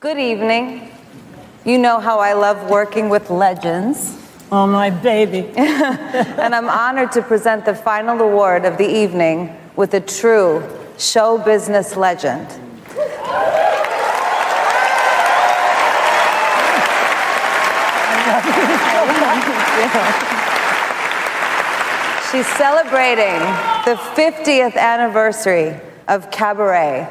Good evening. You know how I love working with legends. Oh, my baby. And I'm honored to present the final award of the evening with a true show business legend. She's celebrating the 50th anniversary of Cabaret.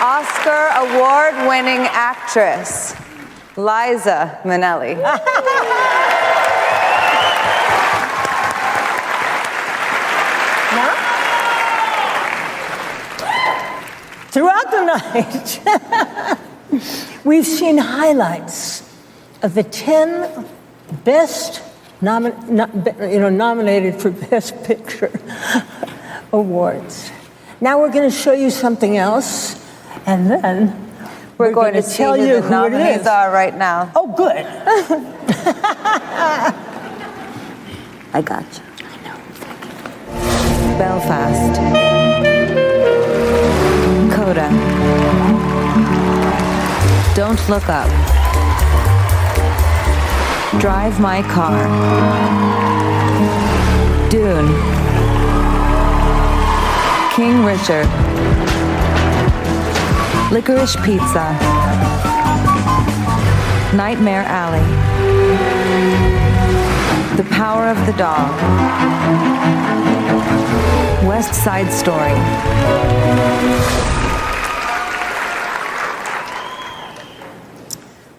Oscar award-winning actress, Liza Minnelli. Throughout the night, we've seen highlights of the 10 best nominated for Best Picture awards. Now we're going to show you something else, and then We're going to tell you who the nominees are right now. Oh, good. I got you. I know. Belfast. Coda. Don't Look Up. Drive My Car. Dune. King Richard. Licorice Pizza. Nightmare Alley. The Power of the Dog. West Side Story.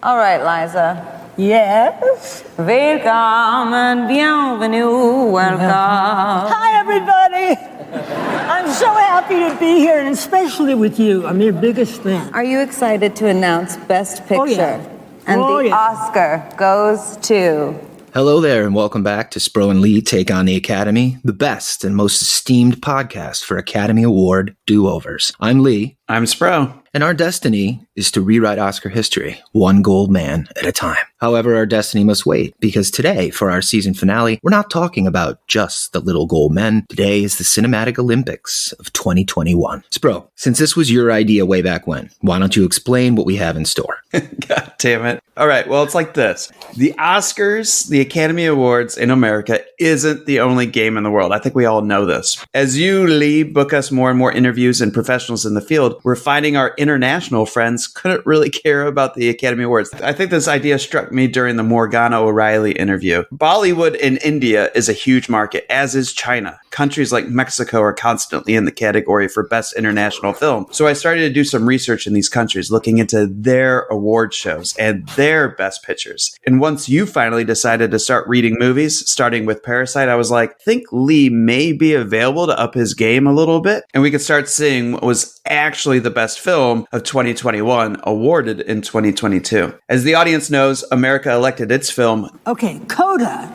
All right, Liza. Yes? Welcome and bienvenue, welcome. Hi, everybody. I'm so happy to be here, and especially with you. I'm your biggest fan. Are you excited to announce Best Picture? Oh, yeah. And Oh, the yeah. Oscar goes to... Hello there, and welcome back to Spro and Lee Take on the Academy, the best and most esteemed podcast for Academy Award do-overs. I'm Lee. I'm Spro. And our destiny is to rewrite Oscar history, one gold man at a time. However, our destiny must wait, because today, for our season finale, we're not talking about just the little gold men. Today is the Cinematic Olympics of 2021. Spro, since this was your idea way back when, why don't you explain what we have in store? God damn it. All right, well, it's like this. The Oscars, the Academy Awards in America, isn't the only game in the world. I think we all know this. As you, Lee, book us more and more interviews and professionals in the field, we're finding our international friends couldn't really care about the Academy Awards. I think this idea struck me during the Morgana O'Reilly interview. Bollywood in India is a huge market, as is China. Countries like Mexico are constantly in the category for Best International Film. So I started to do some research in these countries, looking into their award shows and their best pictures. And once you finally decided to start reading movies, starting with Parasite, I was like, I think Lee may be available to up his game a little bit, and we could start seeing what was actually the best film of 2021 awarded in 2022. As the audience knows, America elected its film, Okay, Coda.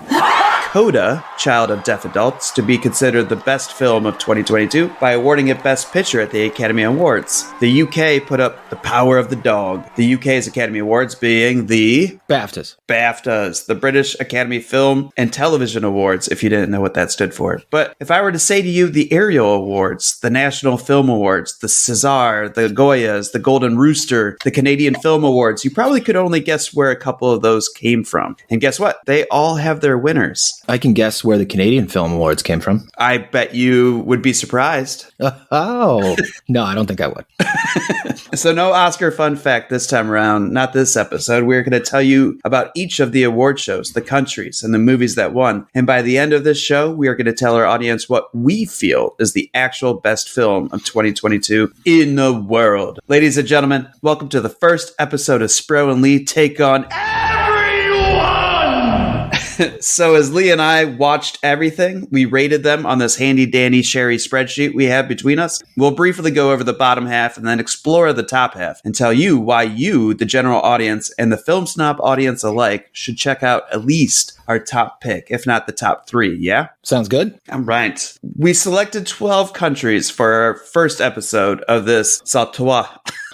Coda, Child of Deaf Adults, to be considered the best film of 2022 by awarding it Best Picture at the Academy Awards. The UK put up The Power of the Dog. The UK's Academy Awards being the BAFTAs, the British Academy Film and Television Awards, if you didn't know what that stood for. But if I were to say to you the Ariel Awards, the National Film Awards, the César, the Goyas, the Golden Rooster, the Canadian Film Awards, you probably could only guess where a couple of those came from. And guess what? They all have their winners. I can guess where the Canadian Film Awards came from. I bet you would be surprised. Oh, no, I don't think I would. So no Oscar fun fact this time around, not this episode. We're going to tell you about each of the award shows, the countries, and the movies that won. And by the end of this show, we are going to tell our audience what we feel is the actual best film of 2022 in the world. Ladies and gentlemen, welcome to the first episode of Spro and Lee Take on So as Lee and I watched everything, we rated them on this handy dandy Sherry spreadsheet we have between us. We'll briefly go over the bottom half and then explore the top half and tell you why you, the general audience, and the film snob audience alike should check out at least our top pick, if not the top 3, yeah? Sounds good. All right. We selected 12 countries for our first episode of this SALTOTA.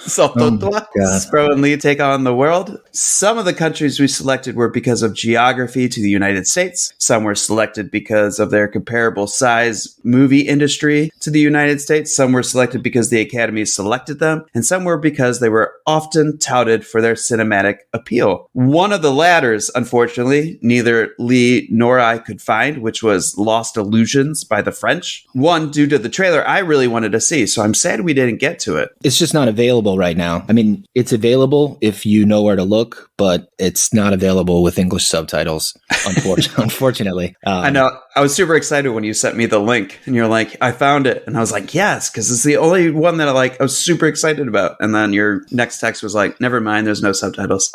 SALTOTA. God. Spro and Lee take on the world. Some of the countries we selected were because of geography to the United States. Some were selected because of their comparable size movie industry to the United States. Some were selected because the Academy selected them. And some were because they were often touted for their cinematic appeal. One of the latters, unfortunately, neither Lee nor I could find, which was Lost Illusions by the French. One, due to the trailer I really wanted to see, so I'm sad we didn't get to it. It's just not available right now. I mean, it's available if you know where to look, but it's not available with English subtitles, unfortunately. I know. I was super excited when you sent me the link and you're like, I found it. And I was like, yes, because it's the only one that I was super excited about. And then your next text was like, never mind, there's no subtitles.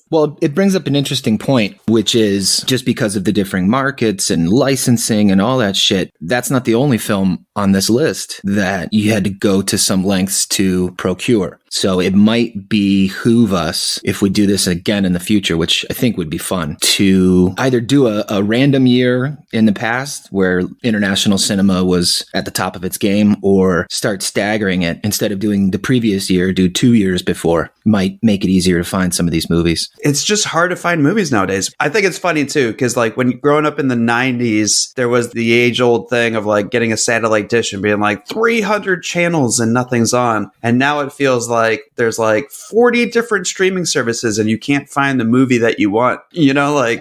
Well, it brings up an interesting point, which is just because of the differing markets and licensing and all that shit, that's not the only film on this list that you had to go to some lengths to procure. So it might behoove us, if we do this again in the future, which I think would be fun, to either do a random year in the past where international cinema was at the top of its game, or start staggering it. Instead of doing the previous year, do 2 years before. Might make it easier to find some of these movies. It's just hard to find movies nowadays. I think it's funny too, because when growing up in the 90s, there was the age-old thing of getting a satellite dish and being 300 channels and nothing's on. And now it feels like there's 40 different streaming services and you can't find the movie that you want.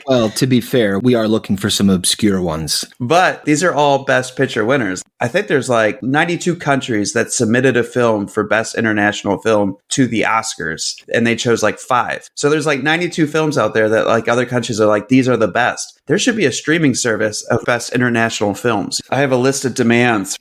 Well, to be fair, we are looking for some obscure ones. But these are all Best Picture winners. I think there's 92 countries that submitted a film for Best International Film to the Oscars, and they chose 5. So there's 92 films out there that other countries are these are the best. There should be a streaming service of Best International Films. I have a list of demands.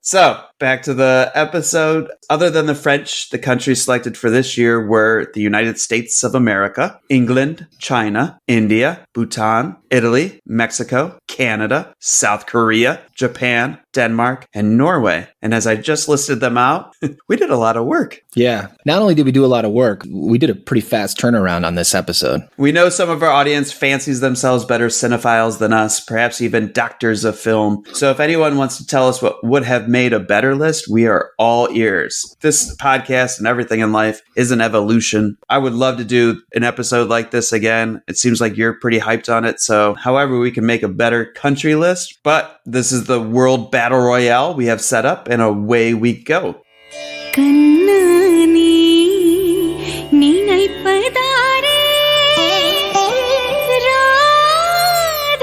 So, back to the episode. Other than the French, the countries selected for this year were the United States of America, England, China, India, Bhutan, Italy, Mexico, Canada, South Korea, Japan, Denmark, and Norway. And as I just listed them out, we did a lot of work. Yeah. Not only did we do a lot of work, we did a pretty fast turnaround on this episode. We know some of our audience fancies themselves better cinephiles than us, perhaps even doctors of film. So if anyone wants to tell us what would have made a better list, we are all ears. This podcast and everything in life is an evolution. I would love to do an episode like this again. It seems like you're pretty hyped on it. So however we can make a better country list, but this is the World Battle Royale we have set up, and away we go.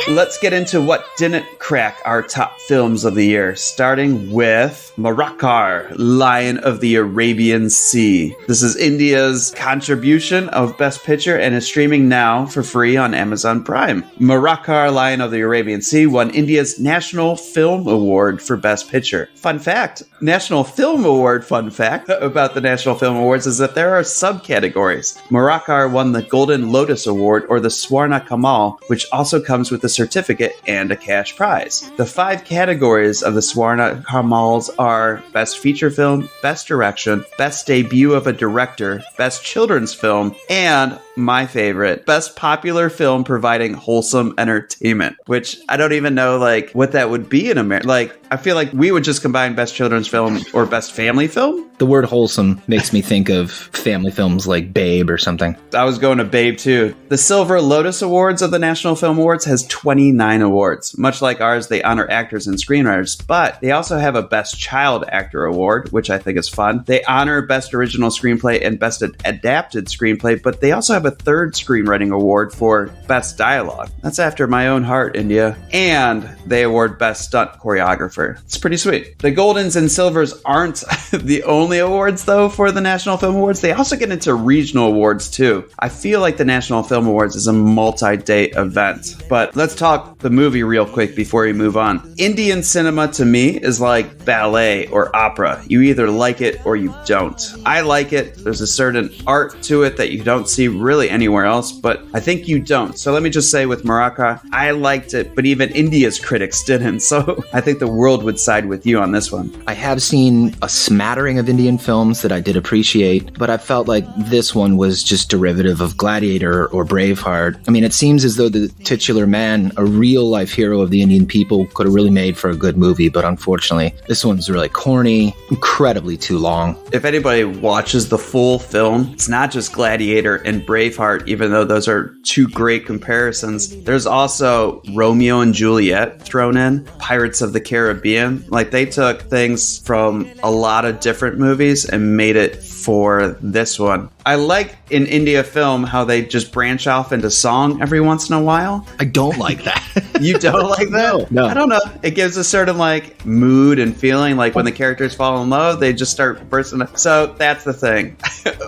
Let's get into what didn't crack our top films of the year, starting with Marakkar, Lion of the Arabian Sea. This is India's contribution of Best Picture and is streaming now for free on Amazon Prime. Marakkar, Lion of the Arabian Sea won India's National Film Award for Best Picture. Fun fact, National Film Award fun fact about the National Film Awards is that there are subcategories. Marakkar won the Golden Lotus Award, or the Swarna Kamal, which also comes with a certificate and a cash prize. The 5 categories of the Swarna Kamals are Best Feature Film, Best Direction, Best Debut of a Director, Best Children's Film, and my favorite, Best Popular Film providing wholesome entertainment, which I don't even know what that would be in America. I feel like we would just combine Best Children's Film or Best Family Film. The word wholesome makes me think of family films like Babe or something. I was going to Babe too. The Silver Lotus Awards of the National Film Awards has 29 awards. Much like ours, they honor actors and screenwriters, but they also have a Best Child Actor Award, which I think is fun. They honor Best Original Screenplay and Best Adapted Screenplay, but they also have a 3rd screenwriting award for Best Dialogue. That's after my own heart, India. And they award Best Stunt Choreographer. It's pretty sweet. The Goldens and Silvers aren't the only awards, though, for the National Film Awards. They also get into regional awards, too. I feel like the National Film Awards is a multi-day event. But let's talk the movie real quick before we move on. Indian cinema, to me, is like ballet or opera. You either like it or you don't. I like it. There's a certain art to it that you don't see really really anywhere else, but I think you don't. So let me just say with Moraka, I liked it, but even India's critics didn't. So I think the world would side with you on this one. I have seen a smattering of Indian films that I did appreciate, but I felt like this one was just derivative of Gladiator or Braveheart. I mean, it seems as though the titular man, a real-life hero of the Indian people, could have really made for a good movie, but unfortunately, this one's really corny, incredibly too long. If anybody watches the full film, it's not just Gladiator and Braveheart, even though those are two great comparisons. There's also Romeo and Juliet thrown in, Pirates of the Caribbean. Like, they took things from a lot of different movies and made it for this one. I like in India film how they just branch off into song every once in a while. I don't like that. You don't like that? No. I don't know. It gives a certain like mood and feeling. Like when the characters fall in love, they just start bursting. So that's the thing.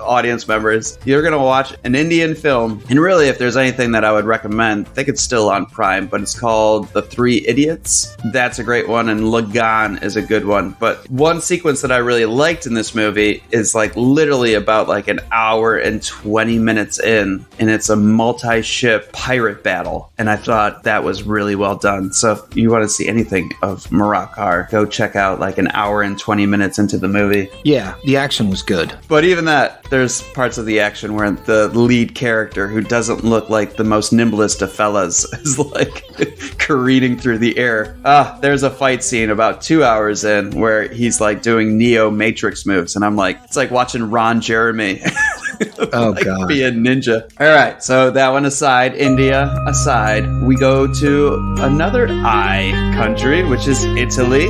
Audience members, you're going to watch an Indian film. And really, if there's anything that I would recommend, I think it's still on Prime, but it's called The Three Idiots. That's a great one. And Lagan is a good one. But one sequence that I really liked in this movie is like literally about like an hour and 20 minutes in, and it's a multi-ship pirate battle, and I thought that was really well done. So if you want to see anything of Murakar, go check out like an hour and 20 minutes into the movie. Yeah, the action was good. But even that, there's parts of the action where the lead character, who doesn't look like the most nimblest of fellas, is like careening through the air. There's a fight scene about 2 hours in where he's like doing Neo Matrix moves, and I'm like, it's like watching Ron Jeremy Oh, like God. be a ninja. All right, so that one aside, India aside, we go to another I country, which is Italy.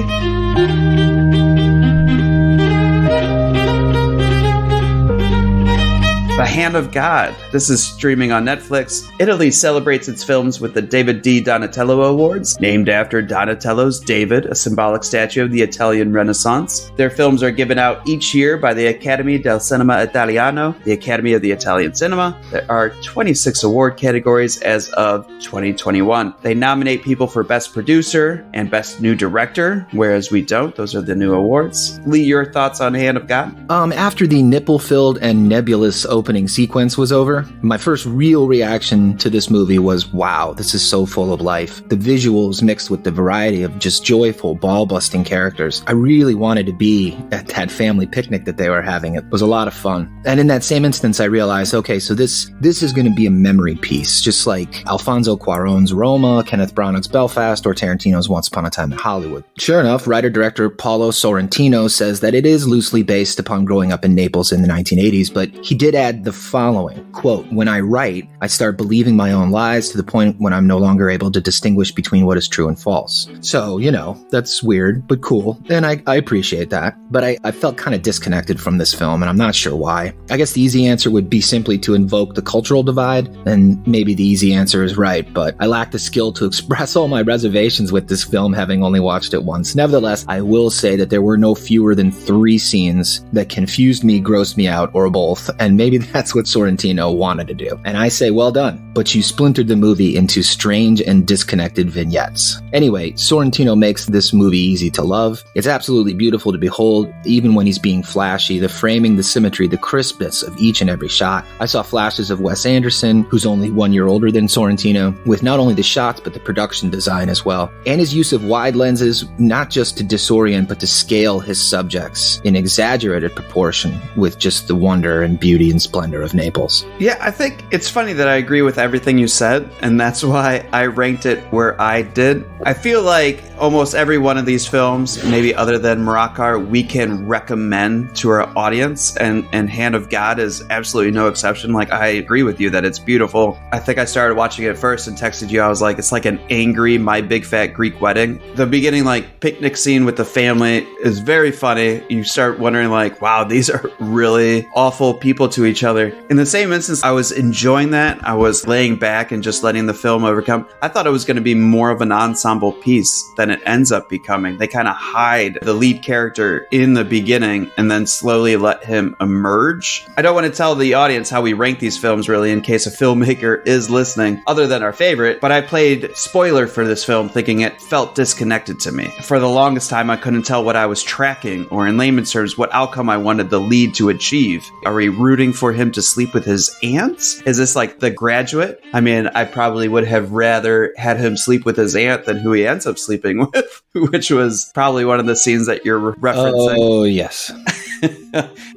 The Hand of God. This is streaming on Netflix. Italy celebrates its films with the David D. Donatello Awards, named after Donatello's David, a symbolic statue of the Italian Renaissance. Their films are given out each year by the Academy del Cinema Italiano, the Academy of the Italian Cinema. There are 26 award categories as of 2021. They nominate people for Best Producer and Best New Director, whereas we don't. Those are the new awards. Lee, your thoughts on Hand of God? After the nipple-filled and nebulous opening sequence was over, my first real reaction to this movie was, wow, this is so full of life. The visuals mixed with the variety of just joyful, ball-busting characters. I really wanted to be at that family picnic that they were having. It was a lot of fun. And in that same instance, I realized, okay, so this is going to be a memory piece, just like Alfonso Cuarón's Roma, Kenneth Branagh's Belfast, or Tarantino's Once Upon a Time in Hollywood. Sure enough, writer-director Paulo Sorrentino says that it is loosely based upon growing up in Naples in the 1980s, but he did add the following, quote, "When I write, I start believing my own lies to the point when I'm no longer able to distinguish between what is true and false." So, that's weird, but cool. And I appreciate that. But I felt kind of disconnected from this film, and I'm not sure why. I guess the easy answer would be simply to invoke the cultural divide, and maybe the easy answer is right, but I lack the skill to express all my reservations with this film, having only watched it once. Nevertheless, I will say that there were no fewer than 3 scenes that confused me, grossed me out, or both, and maybe that's what Sorrentino wanted to do. And I say, well done. But you splintered the movie into strange and disconnected vignettes. Anyway, Sorrentino makes this movie easy to love. It's absolutely beautiful to behold, even when he's being flashy. The framing, the symmetry, the crispness of each and every shot. I saw flashes of Wes Anderson, who's only 1 year older than Sorrentino, with not only the shots, but the production design as well. And his use of wide lenses, not just to disorient, but to scale his subjects in exaggerated proportion with just the wonder and beauty and splendor of Naples. Yeah, I think it's funny that I agree with everything you said, and that's why I ranked it where I did. I feel like almost every one of these films, maybe other than Murakar, we can recommend to our audience, and Hand of God is absolutely no exception. Like, I agree with you that it's beautiful. I think I started watching it first and texted you. I was like, it's like an angry My Big Fat Greek Wedding. The beginning, like, picnic scene with the family is very funny. You start wondering, like, wow, these are really awful people to each other. In the same instance, I was enjoying that. I was laying back and just letting the film overcome. I thought it was going to be more of an ensemble piece than it ends up becoming. They kind of hide the lead character in the beginning and then slowly let him emerge. I don't want to tell the audience how we rank these films, really, in case a filmmaker is listening, other than our favorite, but I played spoiler for this film thinking it felt disconnected to me. For the longest time, I couldn't tell what I was tracking, or in layman's terms, what outcome I wanted the lead to achieve. Are we rooting for him him to sleep with his aunts? Is this like The Graduate? I mean, I probably would have rather had him sleep with his aunt than who he ends up sleeping with, which was probably one of the scenes that you're referencing. Oh, yes.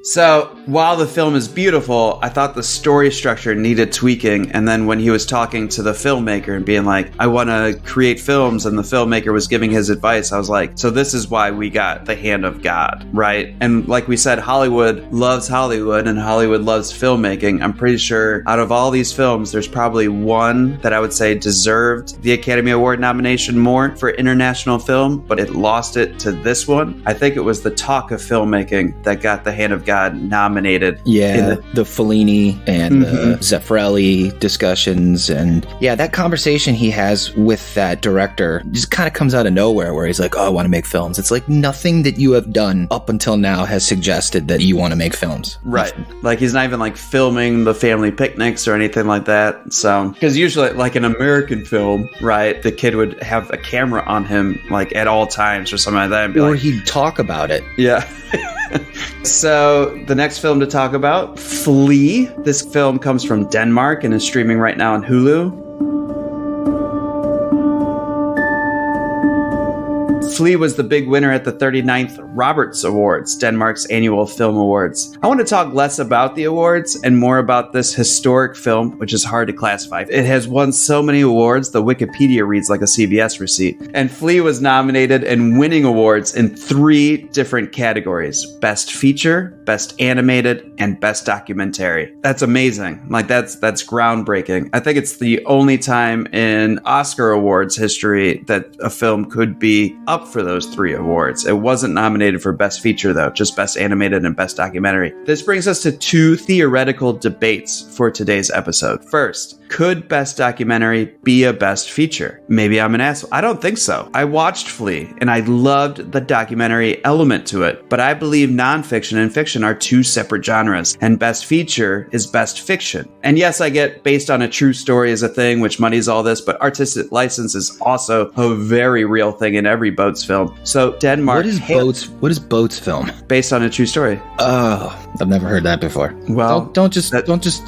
So while the film is beautiful, I thought the story structure needed tweaking. And then when he was talking to the filmmaker and being like, I want to create films, and the filmmaker was giving his advice, I was like, so this is why we got the hand of God, right? And like we said, Hollywood loves Hollywood and Hollywood loves filmmaking. I'm pretty sure out of all these films, there's probably one that I would say deserved the Academy Award nomination more for international film, but it lost it to this one. I think it was the talk of filmmaking that got the hand of God nominated. Yeah, the Fellini and the Zeffirelli discussions. And yeah, that conversation he has with that director just kind of comes out of nowhere where he's like, oh, I want to make films. It's like nothing that you have done up until now has suggested that you want to make films. Right. Like he's not even like filming the family picnics or anything like that. So, because usually like an American film, right, the kid would have a camera on him like at all times or something like that. And be or like, he'd talk about it. Yeah. So the next film to talk about, Flea. This film comes from Denmark and is streaming right now on Hulu. Flea was the big winner at the 39th Roberts Awards, Denmark's annual film awards. I want to talk less about the awards and more about this historic film, which is hard to classify. It has won so many awards, the Wikipedia reads like a CVS receipt. And Flea was nominated and winning awards in 3 different categories: Best Feature, Best Animated, and Best Documentary. That's amazing. Like that's groundbreaking. I think it's the only time in Oscar awards history that a film could be up for those 3 awards. It wasn't nominated for Best Feature, though, just Best Animated and Best Documentary. This brings us to 2 theoretical debates for today's episode. First, could Best Documentary be a Best Feature? Maybe I'm an asshole. I don't think so. I watched Flea, and I loved the documentary element to it, but I believe nonfiction and fiction are 2 separate genres, and Best Feature is Best Fiction. And yes, I get based on a true story is a thing, which muddies all this, but artistic license is also a very real thing in every Boats film. So Denmark... What is Boats film? Based on a true story. Oh, I've never heard that before. Well, don't just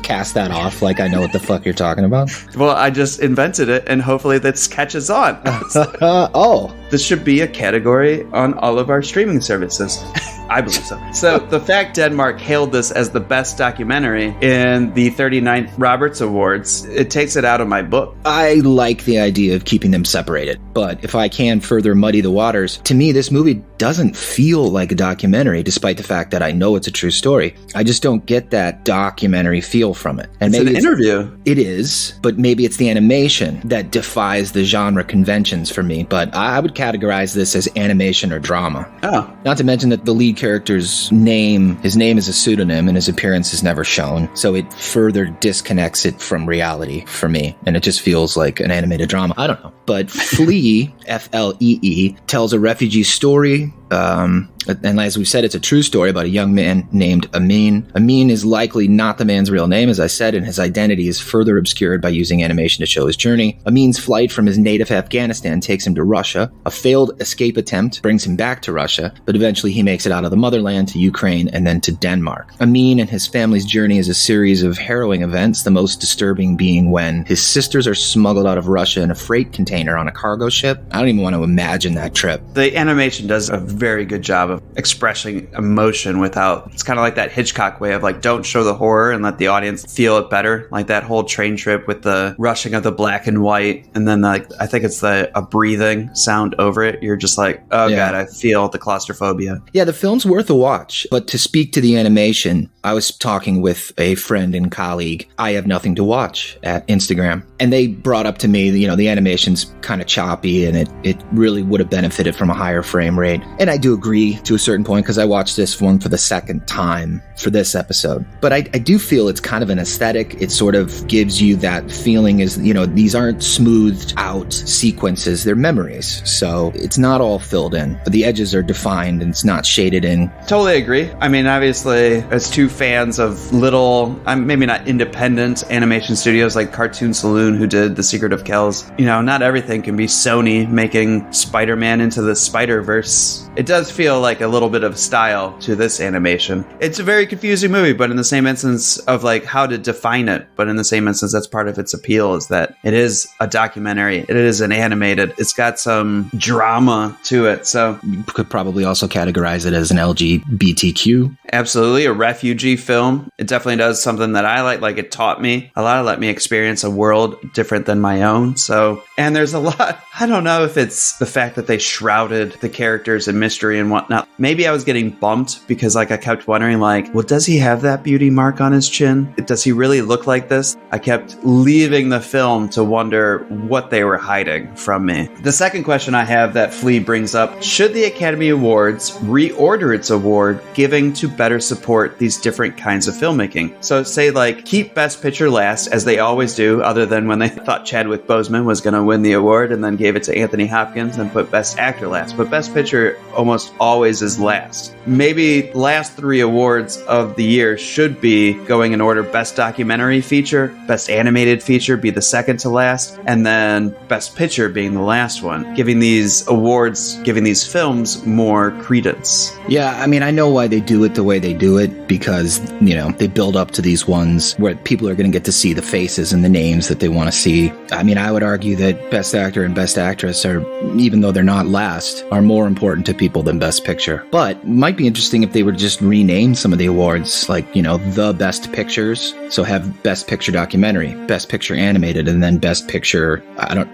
cast that off like I know what the fuck you're talking about. Well, I just invented it, and hopefully this catches on. Oh. This should be a category on all of our streaming services. I believe so. So the fact Denmark hailed this as the best documentary in the 39th Roberts Awards, it takes it out of my book. I like the idea of keeping them separated, but if I can further muddy the waters, to me this movie doesn't feel like a documentary, despite the fact that I know it's a true story. I just don't get that documentary feel from it. And it's maybe an interview. It is, but maybe it's the animation that defies the genre conventions for me. But I would categorize this as animation or drama. Oh. Not to mention that the lead character's name, his name is a pseudonym and his appearance is never shown. So it further disconnects it from reality for me. And it just feels like an animated drama. I don't know. But Flea, F-L-E-E, tells a refugee story. And as we said, it's a true story about a young man named Amin. Amin is likely not the man's real name, as I said, and his identity is further obscured by using animation to show his journey. Amin's flight from his native Afghanistan takes him to Russia. A failed escape attempt brings him back to Russia, but eventually he makes it out of the motherland to Ukraine and then to Denmark. Amin and his family's journey is a series of harrowing events, the most disturbing being when his sisters are smuggled out of Russia in a freight container on a cargo ship. I don't even want to imagine that trip. The animation does a very good job of expressing emotion without, it's kind of like that Hitchcock way of like, don't show the horror and let the audience feel it better. Like that whole train trip with the rushing of the black and white. And then like, I think it's a breathing sound over it. You're just like, oh yeah. God, I feel the claustrophobia. Yeah, the film's worth a watch. But to speak to the animation, I was talking with a friend and colleague, I Have Nothing to Watch, at Instagram. And they brought up to me, the animation's kind of choppy and it really would have benefited from a higher frame rate. And I do agree to a certain point because I watched this one for the second time for this episode. But I do feel it's kind of an aesthetic. It sort of gives you that feeling is, these aren't smoothed out sequences. They're memories. So it's not all filled in, but the edges are defined and it's not shaded in. Totally agree. I mean, obviously, as 2 fans of little, maybe not independent animation studios like Cartoon Saloon Terhune, who did The Secret of Kells. You know, not everything can be Sony making Spider-Man into the Spider-Verse. It does feel like a little bit of style to this animation. It's a very confusing movie, but in the same instance of like how to define it, but in the same instance, that's part of its appeal, is that it is a documentary. It is an animated. It's got some drama to it. So You could probably also categorize it as an LGBTQ. absolutely a refugee film. It definitely does something that I like. Like, it taught me a lot. It let me experience a world different than my own. So, and there's a lot. I don't know if it's the fact that they shrouded the characters in mystery and whatnot. Maybe I was getting bumped because like I kept wondering like, well, does he have that beauty mark on his chin? Does he really look like this? I kept leaving the film to wonder what they were hiding from me. The second question I have that Flea brings up: should the Academy Awards reorder its award giving to better support these different kinds of filmmaking? So say like keep Best Picture last, as they always do, other than when they thought Chadwick Boseman was going to win the award and then gave it to Anthony Hopkins, and put Best Actor last. But Best Picture almost always is last. Maybe last 3 awards of the year should be going in order: Best Documentary Feature, Best Animated Feature be the second to last, and then Best Picture being the last one, giving these awards, giving these films more credence. Yeah, I mean, I know why they do it the way they do it, because, you know, they build up to these ones where people are going to get to see the faces and the names that they want to see. I mean, I would argue that Best Actor and Best Actress are, even though they're not last, are more important to people than Best Picture. But it might be interesting if they would just rename some of the awards, like, you know, the Best Pictures. So have Best Picture Documentary, Best Picture Animated, and then Best Picture, I don't...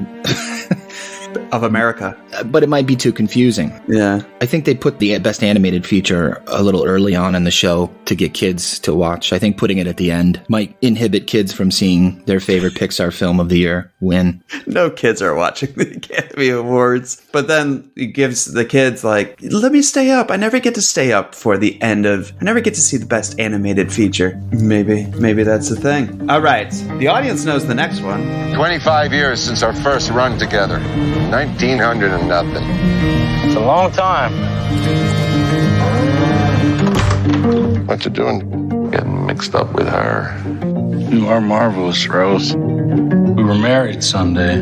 Of America. But it might be too confusing. Yeah. I think they put the Best Animated Feature a little early on in the show to get kids to watch. I think putting it at the end might inhibit kids from seeing their favorite Pixar film of the year win. No kids are watching the Academy Awards. But then it gives the kids like, let me stay up. I never get to stay up for the end of, I never get to see the Best Animated Feature. Maybe that's the thing. All right. The audience knows the next one. 25 years since our first run together. 1900 and nothing. It's a long time. What you doing? Getting mixed up with her. You are marvelous, Rose. We were married someday.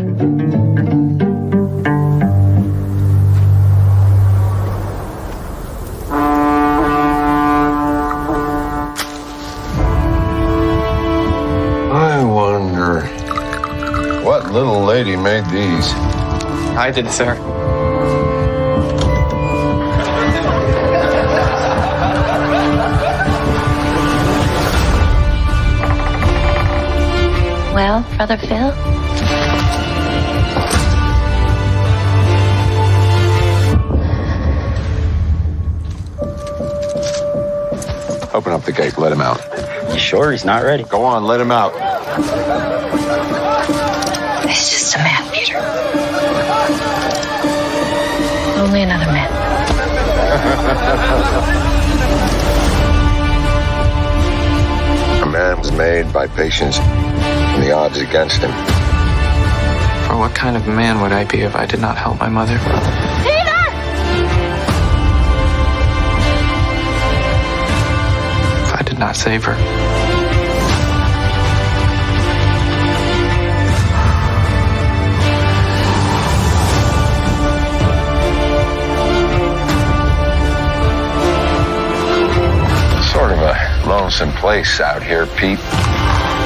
I wonder what little lady made these. I did, sir. Well, Brother Phil? Open up the gate, let him out. You sure he's not ready? Go on, let him out. He's just a man, Peter. Only another man. A man was made by patience and the odds against him. For what kind of man would I be if I did not help my mother? If I did not save her? Sort of a lonesome place out here, Pete.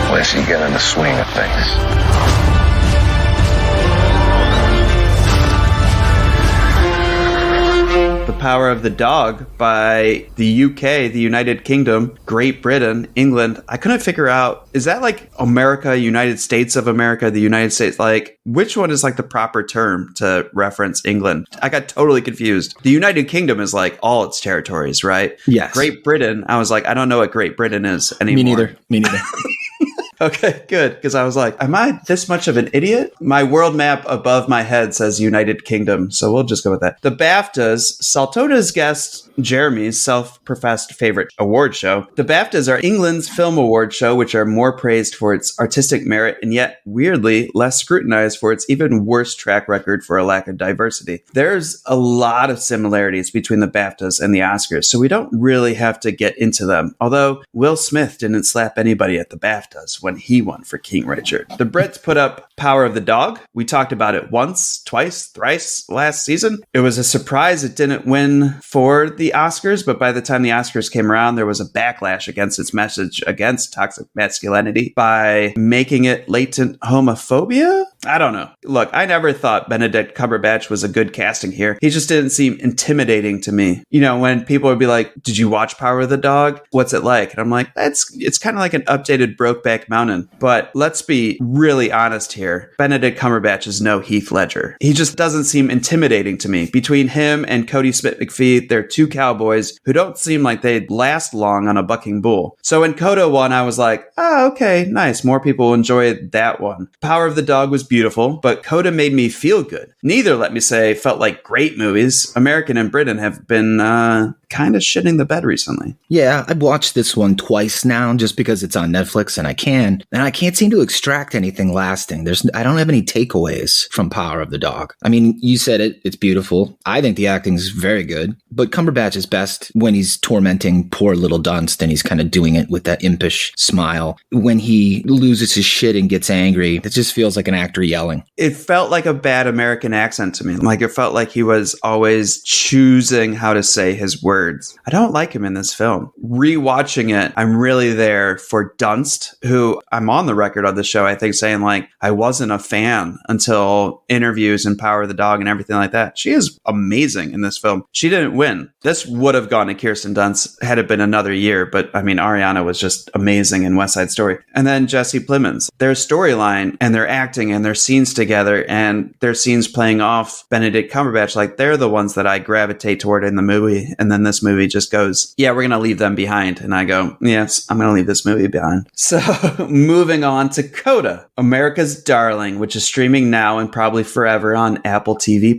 Unless you get in the swing of things. The Power of the Dog by the UK, the United Kingdom, Great Britain, England. I couldn't figure out, is that like America, United States of America, the United States? Like, which one is like the proper term to reference England? I got totally confused. The United Kingdom is like all its territories, right? Yes. Great Britain, I was like, I don't know what Great Britain is anymore. Me neither. Okay, good. Because I was like, am I this much of an idiot? My world map above my head says United Kingdom, so we'll just go with that. The BAFTAs, Saltota's guest Jeremy's self-professed favorite award show. The BAFTAs are England's film award show, which are more praised for its artistic merit and yet, weirdly, less scrutinized for its even worse track record for a lack of diversity. There's a lot of similarities between the BAFTAs and the Oscars, so we don't really have to get into them. Although Will Smith didn't slap anybody at the BAFTAs. when he won for King Richard. The Brits put up Power of the Dog. We talked about it once, twice, thrice last season. It was a surprise it didn't win for the Oscars, but by the time the Oscars came around, there was a backlash against its message against toxic masculinity by making it latent homophobia. I don't know. Look, I never thought Benedict Cumberbatch was a good casting here. He just didn't seem intimidating to me. You know, when people would be like, did you watch Power of the Dog? What's it like? And I'm like, it's kind of like an updated Brokeback Mountain. But let's be really honest here. Benedict Cumberbatch is no Heath Ledger. He just doesn't seem intimidating to me. Between him and Cody Smith-McPhee, they're two cowboys who don't seem like they'd last long on a bucking bull. So when Coda won, I was like, oh, okay, nice. More people enjoyed that one. Power of the Dog was beautiful, but Coda made me feel good. Neither, let me say, felt like great movies. American and Britain have been kind of shitting the bed recently. Yeah, I've watched this one twice now just because it's on Netflix and I can't seem to extract anything lasting. I don't have any takeaways from Power of the Dog. I mean, you said it's beautiful. I think the acting's very good, but Cumberbatch is best when he's tormenting poor little Dunst and he's kind of doing it with that impish smile. When he loses his shit and gets angry, it just feels like an actor yelling. It felt like a bad American accent to me. Like it felt like he was always choosing how to say his words. I don't like him in this film. Rewatching it, I'm really there for Dunst, who I'm on the record on the show, I think, saying like, I wasn't a fan until interviews and Power of the Dog and everything like that. She is amazing in this film. She didn't win. This would have gone to Kirsten Dunst had it been another year, but I mean, Ariana was just amazing in West Side Story. And then Jesse Plemons. Their storyline and their acting and their scenes together and their scenes playing off Benedict Cumberbatch, like they're the ones that I gravitate toward in the movie. And then this movie just goes, yeah, we're going to leave them behind. And I go, yes, I'm going to leave this movie behind. So moving on to Coda, America's Darling, which is streaming now and probably forever on Apple TV+.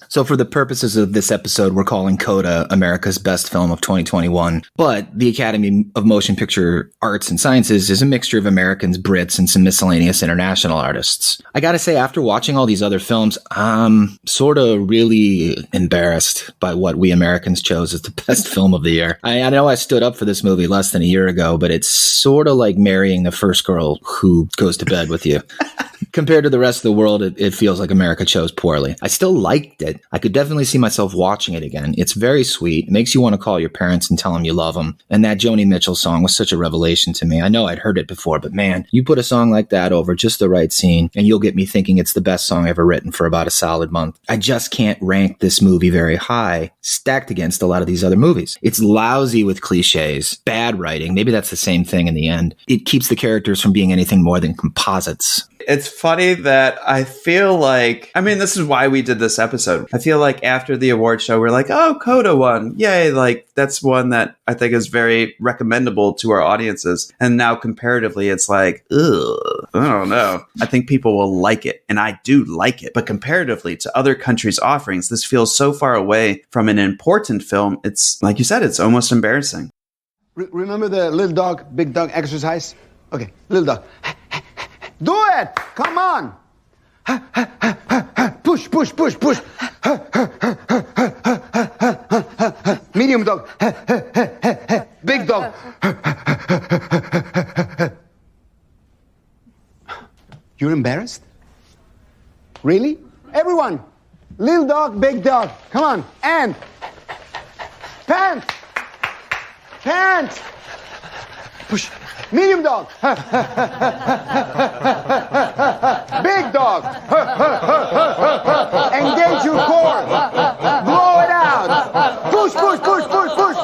So for the purposes of this episode, we're calling Coda America's best film of 2021. But the Academy of Motion Picture Arts and Sciences is a mixture of Americans, Brits, and some miscellaneous international artists. I gotta say, after watching all these other films, I'm sort of really embarrassed by what we Americans chose as the best film of the year. I know I stood up for this movie less than a year ago, but it's sort of like marrying the first girl who goes to bed with you. Compared to the rest of the world, it feels like America chose poorly. I still liked it. I could definitely see myself watching it again. It's very sweet. It makes you want to call your parents and tell them you love them. And that Joni Mitchell song was such a revelation to me. I know I'd heard it before, but man, you put a song like that over just the right scene, and you'll get me thinking it's the best song ever written for about a solid month. I just can't rank this movie very high, stacked against a lot of these other movies. It's lousy with cliches, bad writing. Maybe that's the same thing in the end. It keeps the characters from being anything more than composites. It's funny that I feel like, I mean, this is why we did this episode. I feel like after the award show, we're like, oh, Coda won. Yay. Like, that's one that I think is very recommendable to our audiences. And now comparatively, it's like, ugh, I don't know. I think people will like it. And I do like it. But comparatively to other countries' offerings, this feels so far away from an important film. It's, like you said, it's almost embarrassing. Remember the little dog, big dog exercise? Okay, little dog. Do it! Come on! Push, push, push, push. Medium dog. Big dog. You're embarrassed? Really? Everyone! Little dog, big dog. Come on. And pants! Pants! Push. Medium dog. Big dog. Engage your core. Blow it out. Push, push, push, push, push.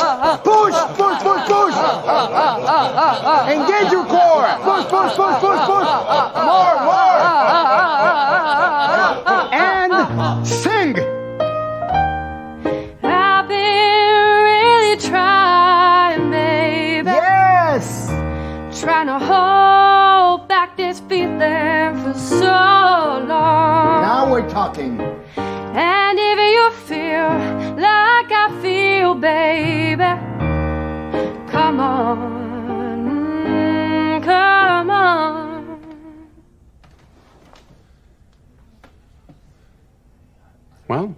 Push, push, push, push. Engage your core. Push, push, push, push, push. More, more. And sing. I've been really trying, baby. Yes. Trying to hold back this feeling for so long. Now we're talking. And if you feel like I feel, baby, come on, come on. Well,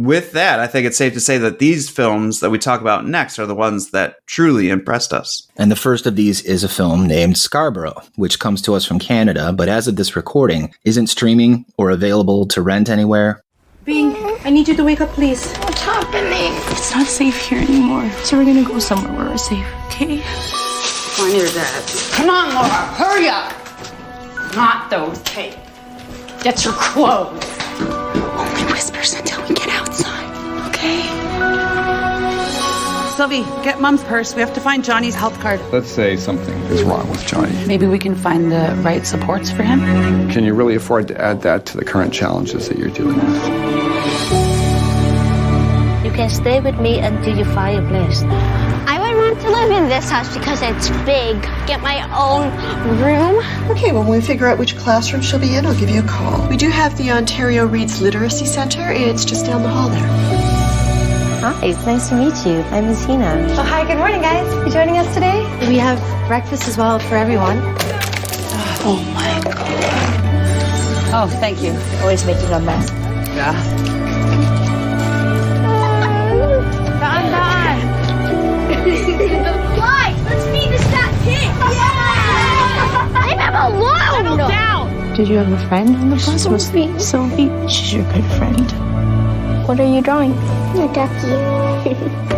with that, I think it's safe to say that these films that we talk about next are the ones that truly impressed us. And the first of these is a film named Scarborough, which comes to us from Canada, but as of this recording, isn't streaming or available to rent anywhere. Bing, I need you to wake up, please. What's happening? It's not safe here anymore. So we're gonna go somewhere where we're safe, okay? Find your dad. Come on, Laura, hurry up! Not those, Kate. Get your clothes. Only whispers until we get outside, okay? Sylvie, get Mom's purse. We have to find Johnny's health card. Let's say something is wrong with Johnny. Maybe we can find the right supports for him. Can you really afford to add that to the current challenges that you're dealing with? You can stay with me until you find a place. I would want to live in this house because it's big. Get my own room. Okay, well, when we figure out which classroom she'll be in, I'll give you a call. We do have the Ontario Reads Literacy Center. It's just down the hall there. Hi, it's nice to meet you. I'm Miss Hina. Oh, hi, good morning, guys. You joining us today? We have breakfast as well for everyone. Oh, my God. Oh, thank you. Always making a mess. Yeah. Guys, let's feed this fat pig. Yeah! Leave him alone. Settle down. Did you have a friend on the bus? Sylvie. She's your good friend. What are you drawing? A ducky.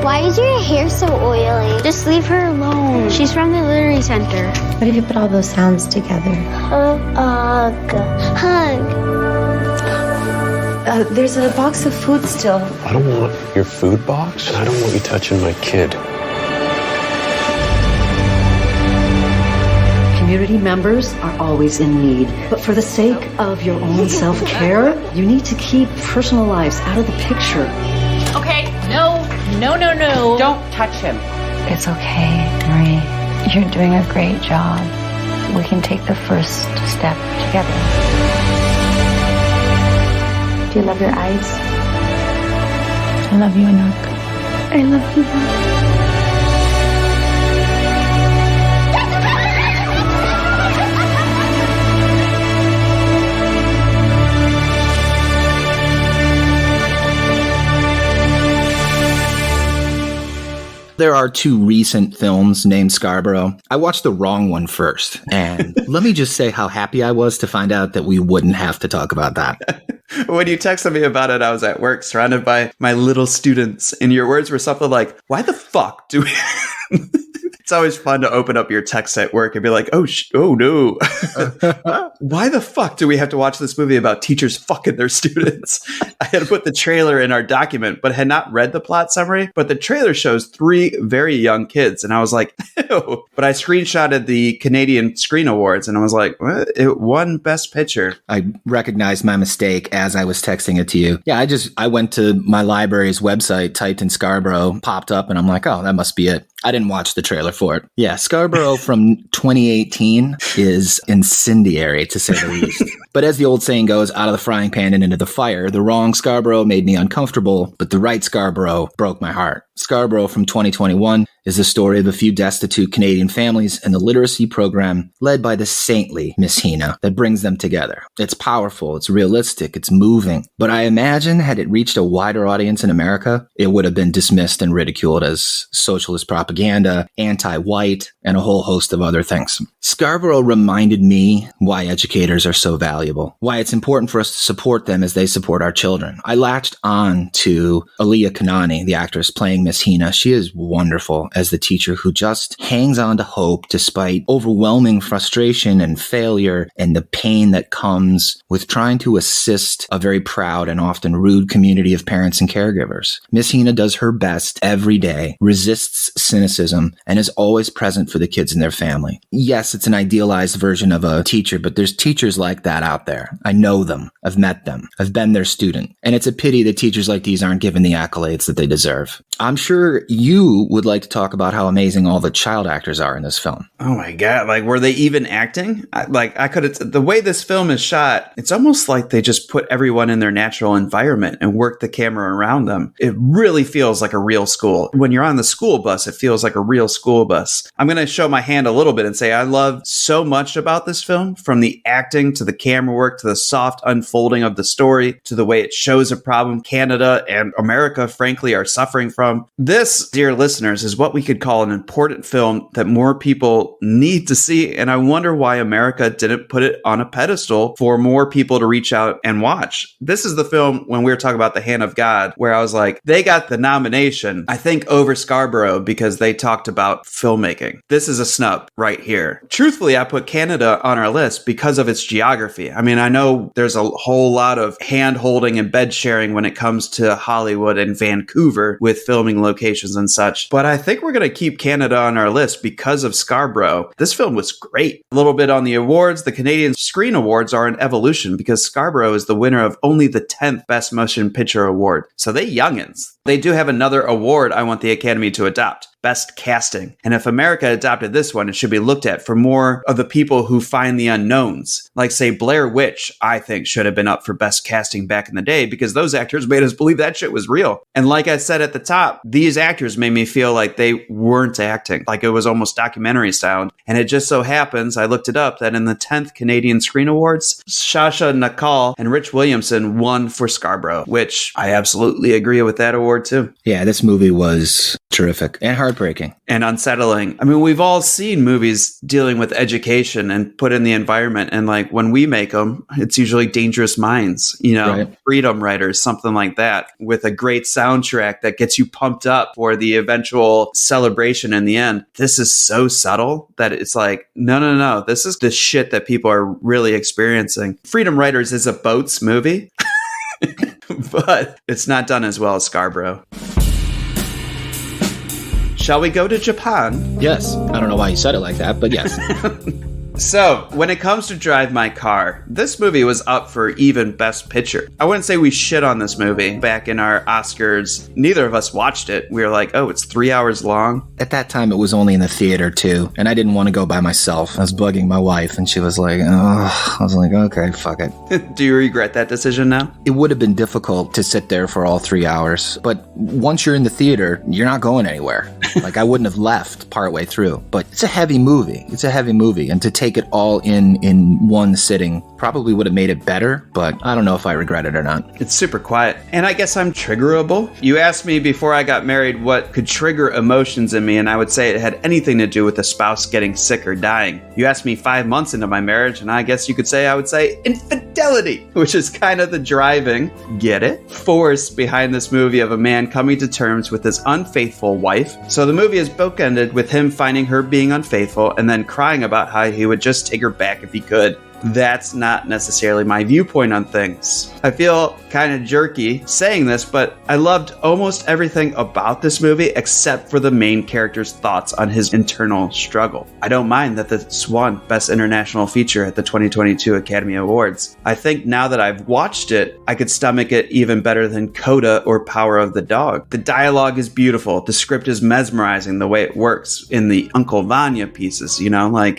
Why is your hair so oily? Just leave her alone. She's from the Literary Center. What if you put all those sounds together? Hug. There's a box of food still. I don't want your food box, and I don't want you touching my kid. Community members are always in need, but for the sake of your own self-care, you need to keep personal lives out of the picture. Okay, no. Don't touch him. It's okay, Marie. You're doing a great job. We can take the first step together. Do you love your eyes? I love you, Anouk. I love you, Mom. There are two recent films named Scarborough. I watched the wrong one first, and let me just say how happy I was to find out that we wouldn't have to talk about that. When you texted me about it, I was at work surrounded by my little students, and your words were something like, why the fuck do we... It's always fun to open up your text at work and be like, oh no. Why the fuck do we have to watch this movie about teachers fucking their students? I had put the trailer in our document, but had not read the plot summary. But the trailer shows 3 very young kids. And I was like, ew. But I screenshotted the Canadian Screen Awards and I was like, what? It won Best Picture. I recognized my mistake as I was texting it to you. Yeah, I went to my library's website, typed in Scarborough, popped up, and I'm like, oh, that must be it. I didn't watch the trailer for it. Yeah, Scarborough from 2018 is incendiary, to say the least. But as the old saying goes, out of the frying pan and into the fire, the wrong Scarborough made me uncomfortable, but the right Scarborough broke my heart. Scarborough from 2021 is the story of a few destitute Canadian families and the literacy program led by the saintly Miss Hina that brings them together. It's powerful, it's realistic, it's moving. But I imagine had it reached a wider audience in America, it would have been dismissed and ridiculed as socialist propaganda, anti-white, and a whole host of other things. Scarborough reminded me why educators are so valuable, why it's important for us to support them as they support our children. I latched on to Aaliyah Kanani, the actress playing Miss Hina. She is wonderful as the teacher who just hangs on to hope despite overwhelming frustration and failure and the pain that comes with trying to assist a very proud and often rude community of parents and caregivers. Miss Hina does her best every day, resists cynicism, and is always present for the kids and their family. Yes, it's an idealized version of a teacher, but there's teachers like that out there. I know them. I've met them. I've been their student. And it's a pity that teachers like these aren't given the accolades that they deserve. I'm sure you would like to talk talk about how amazing all the child actors are in this film. Oh my God. Like, were they even acting? The way this film is shot, it's almost like they just put everyone in their natural environment and work the camera around them. It really feels like a real school. When you're on the school bus, it feels like a real school bus. I'm going to show my hand a little bit and say I love so much about this film, from the acting to the camera work to the soft unfolding of the story to the way it shows a problem Canada and America, frankly, are suffering from. This, dear listeners, is what we could call an important film that more people need to see. And I wonder why America didn't put it on a pedestal for more people to reach out and watch. This is the film, when we were talking about The Hand of God, where I was like, they got the nomination, I think, over Scarborough because they talked about filmmaking. This is a snub right here. Truthfully, I put Canada on our list because of its geography. I mean, I know there's a whole lot of hand holding and bed sharing when it comes to Hollywood and Vancouver with filming locations and such, but I think we're going to keep Canada on our list because of Scarborough. This film was great. A little bit on the awards. The Canadian Screen Awards are an evolution because Scarborough is the winner of only the 10th Best Motion Picture Award. So they youngins. They do have another award I want the Academy to adopt. Best Casting. And if America adopted this one, it should be looked at for more of the people who find the unknowns. Like, say, Blair Witch, I think, should have been up for Best Casting back in the day because those actors made us believe that shit was real. And like I said at the top, these actors made me feel like they weren't acting, like it was almost documentary style. And it just so happens, I looked it up, that in the 10th Canadian Screen Awards, Sasha Nakal and Rich Williamson won for Scarborough, which I absolutely agree with that award too. Yeah, this movie was terrific and heartbreaking. And unsettling. I mean, we've all seen movies dealing with education and put in the environment. And like when we make them, it's usually Dangerous Minds, right. Freedom Writers, something like that, with a great soundtrack that gets you pumped up for the eventual celebration in the end. This is so subtle that it's like, no. This is the shit that people are really experiencing. Freedom Writers is a boats movie, but it's not done as well as Scarborough. Shall we go to Japan? Yes. I don't know why you said it like that, but yes. So, when it comes to Drive My Car, this movie was up for even Best Picture. I wouldn't say we shit on this movie back in our Oscars. Neither of us watched it. We were like, oh, it's 3 hours long. At that time, it was only in the theater, too. And I didn't want to go by myself. I was bugging my wife, and she was like, oh. I was like, okay, fuck it. Do you regret that decision now? It would have been difficult to sit there for all 3 hours. But once you're in the theater, you're not going anywhere. Like, I wouldn't have left partway through. But it's a heavy movie. And to take it all in one sitting probably would have made it better, but I don't know if I regret it or not. It's super quiet. And I guess I'm triggerable. You asked me before I got married what could trigger emotions in me, and I would say it had anything to do with a spouse getting sick or dying. You asked me 5 months into my marriage, and I guess you could say I would say infidelity, which is kind of the driving, get it, force behind this movie of a man coming to terms with his unfaithful wife. So the movie is bookended with him finding her being unfaithful and then crying about how he would just take her back if he could. That's not necessarily my viewpoint on things. I feel kind of jerky saying this, but I loved almost everything about this movie except for the main character's thoughts on his internal struggle. I don't mind that this won Best International Feature at the 2022 Academy Awards. I think now that I've watched it, I could stomach it even better than Coda or Power of the Dog. The dialogue is beautiful. The script is mesmerizing the way it works in the Uncle Vanya pieces,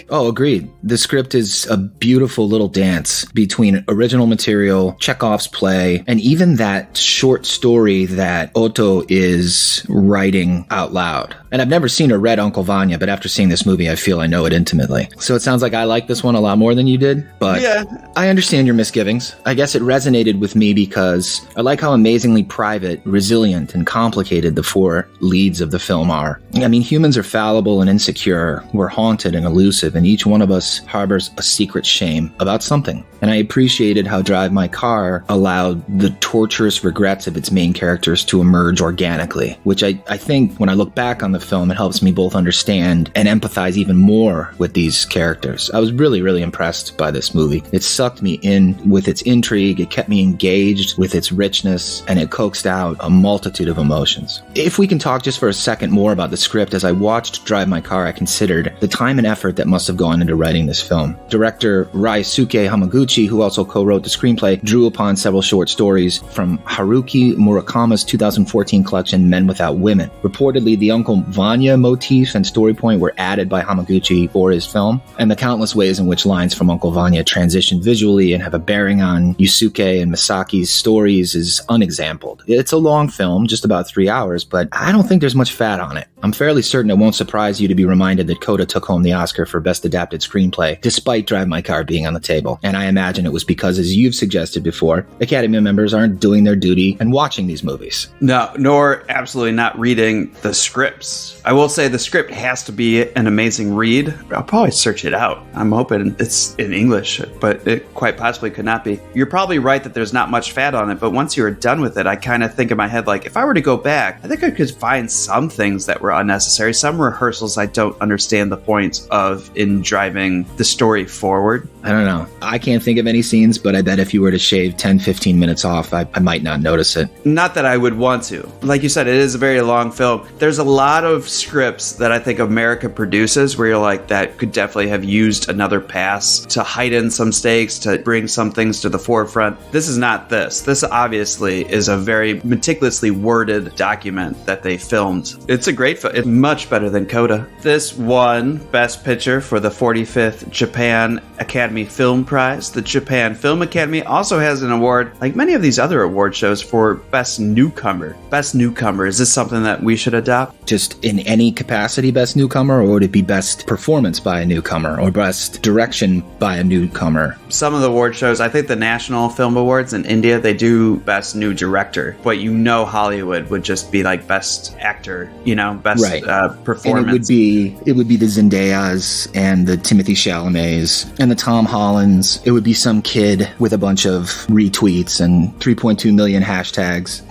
Oh, agreed. The script is a beautiful little dance between original material, Chekhov's play, and even that short story that Otto is writing out loud. And I've never seen or read Uncle Vanya, but after seeing this movie, I feel I know it intimately. So it sounds like I like this one a lot more than you did, but yeah. I understand your misgivings. I guess it resonated with me because I like how amazingly private, resilient, and complicated the four leads of the film are. I mean, humans are fallible and insecure. We're haunted and elusive, and each one of us harbors a secret shame about something. And I appreciated how Drive My Car allowed the torturous regrets of its main characters to emerge organically, which I think when I look back on the film, it helps me both understand and empathize even more with these characters. I was really, really impressed by this movie. It sucked me in with its intrigue, it kept me engaged with its richness, and it coaxed out a multitude of emotions. If we can talk just for a second more about the script, as I watched Drive My Car, I considered the time and effort that must have gone into writing this film. Director Ryosuke Hamaguchi, who also co-wrote the screenplay, drew upon several short stories from Haruki Murakami's 2014 collection Men Without Women. Reportedly, the Uncle Vanya motif and story point were added by Hamaguchi for his film, and the countless ways in which lines from Uncle Vanya transition visually and have a bearing on Yusuke and Misaki's stories is unexampled. It's a long film, just about 3 hours, but I don't think there's much fat on it. I'm fairly certain it won't surprise you to be reminded that Coda took home the Oscar for Best Adapted Screenplay, despite Drive My Car being on the table. And I imagine it was because, as you've suggested before, Academy members aren't doing their duty and watching these movies. No, nor absolutely not reading the scripts. I will say the script has to be an amazing read. I'll probably search it out. I'm hoping it's in English, but it quite possibly could not be. You're probably right that there's not much fat on it, but once you're done with it, I kind of think in my head, like, if I were to go back, I think I could find some things that were unnecessary, some rehearsals I don't understand the point of in driving the story forward. I don't know. I can't think of any scenes, but I bet if you were to shave 10, 15 minutes off, I might not notice it. Not that I would want to. Like you said, it is a very long film. There's a lot of scripts that I think America produces where you're like, that could definitely have used another pass to heighten some stakes, to bring some things to the forefront. This is not this. This obviously is a very meticulously worded document that they filmed. It's a great film. It's much better than Coda. This won Best Picture for the 45th Japan Academy Film Prize. The Japan Film Academy also has an award, like many of these other award shows, for Best Newcomer. Best Newcomer. Is this something that we should adopt? Just in any capacity, Best Newcomer, or would it be Best Performance by a Newcomer, or Best Direction by a Newcomer? Some of the award shows, I think the National Film Awards in India, they do Best New Director. But Hollywood would just be like Best Actor, Best Performance. And it would be the Zendayas and the Timothy Chalamets and the Tom Hollands. It would be some kid with a bunch of retweets and 3.2 million hashtags.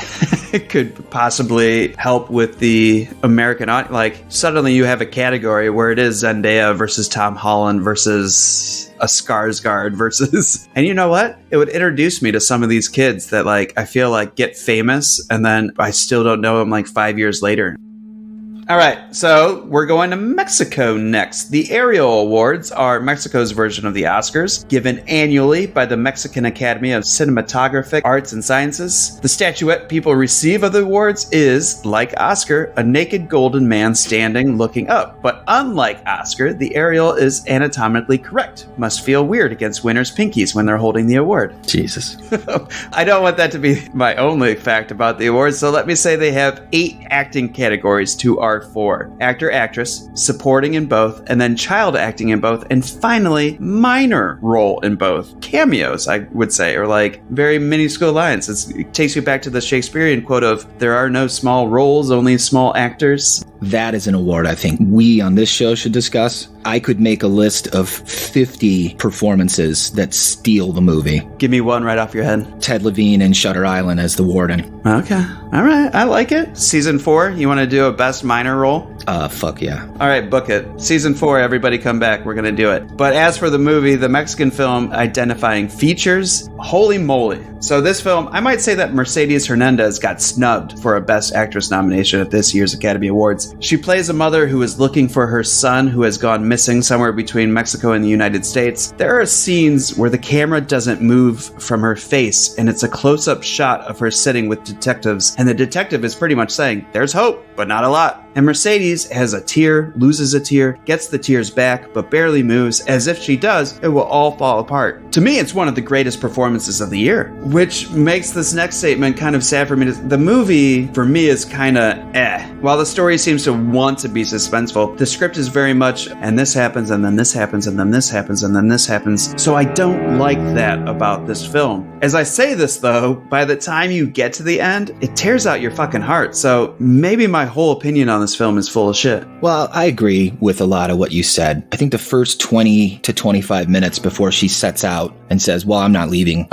It could possibly help with the American audience. Like, suddenly you have a category where it is Zendaya versus Tom Holland versus a Skarsgård versus... And you know what? It would introduce me to some of these kids that, like, I feel like get famous and then I still don't know them like 5 years later. All right, so we're going to Mexico next. The Ariel Awards are Mexico's version of the Oscars, given annually by the Mexican Academy of Cinematographic Arts and Sciences. The statuette people receive of the awards is, like Oscar, a naked golden man standing looking up. But unlike Oscar, the Ariel is anatomically correct. Must feel weird against winners' pinkies when they're holding the award. Jesus. I don't want that to be my only fact about the awards, so let me say they have 8 acting categories to our 4. Actor, actress, supporting in both, and then child acting in both, and finally, minor role in both. Cameos, I would say, or like very minuscule lines. It takes you back to the Shakespearean quote of, there are no small roles, only small actors. That is an award I think we on this show should discuss. I could make a list of 50 performances that steal the movie. Give me one right off your head. Ted Levine in Shutter Island as the warden. Okay. All right. I like it. Season 4, you want to do a best minor role? Fuck yeah. All right, book it. Season 4, everybody come back. We're going to do it. But as for the movie, the Mexican film identifying features, holy moly. So this film, I might say that Mercedes Hernandez got snubbed for a Best Actress nomination at this year's Academy Awards. She plays a mother who is looking for her son who has gone missing somewhere between Mexico and the United States. There are scenes where the camera doesn't move from her face, and it's a close-up shot of her sitting with detectives, and the detective is pretty much saying, there's hope, but not a lot. And Mercedes has a tear, loses a tear, gets the tears back, but barely moves, as if she does, it will all fall apart. To me, it's one of the greatest performances of the year, which makes this next statement kind of sad for me. The movie, for me, is kind of While the story seems to want to be suspenseful, the script is very much, and this happens, and then this happens, and then this happens, and then this happens. So I don't like that about this film. As I say this, though, by the time you get to the end, it tears out your fucking heart. So maybe my whole opinion on this film is full of shit. Well, I agree with a lot of what you said. I think the first 20 to 25 minutes before she sets out and says, well, I'm not leaving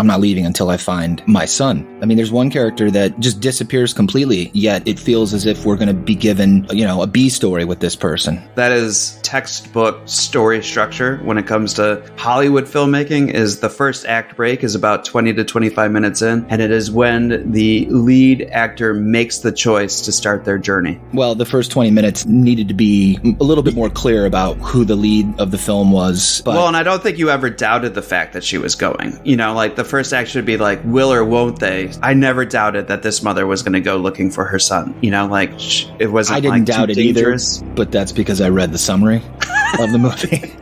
until I find my son. I mean, there's one character that just disappears completely, yet it feels as if we're going to be given, a B story with this person. That is textbook story structure when it comes to Hollywood filmmaking. Is the first act break is about 20 to 25 minutes in, and it is when the lead actor makes the choice to start their journey. Well, the first first 20 minutes needed to be a little bit more clear about who the lead of the film was. But well, and I don't think you ever doubted the fact that she was going. You know, like the first act should be like, will or won't they? I never doubted that this mother was going to go looking for her son. You know, like it wasn't. I didn't like, doubt too it dangerous. either, but that's because I read the summary of the movie.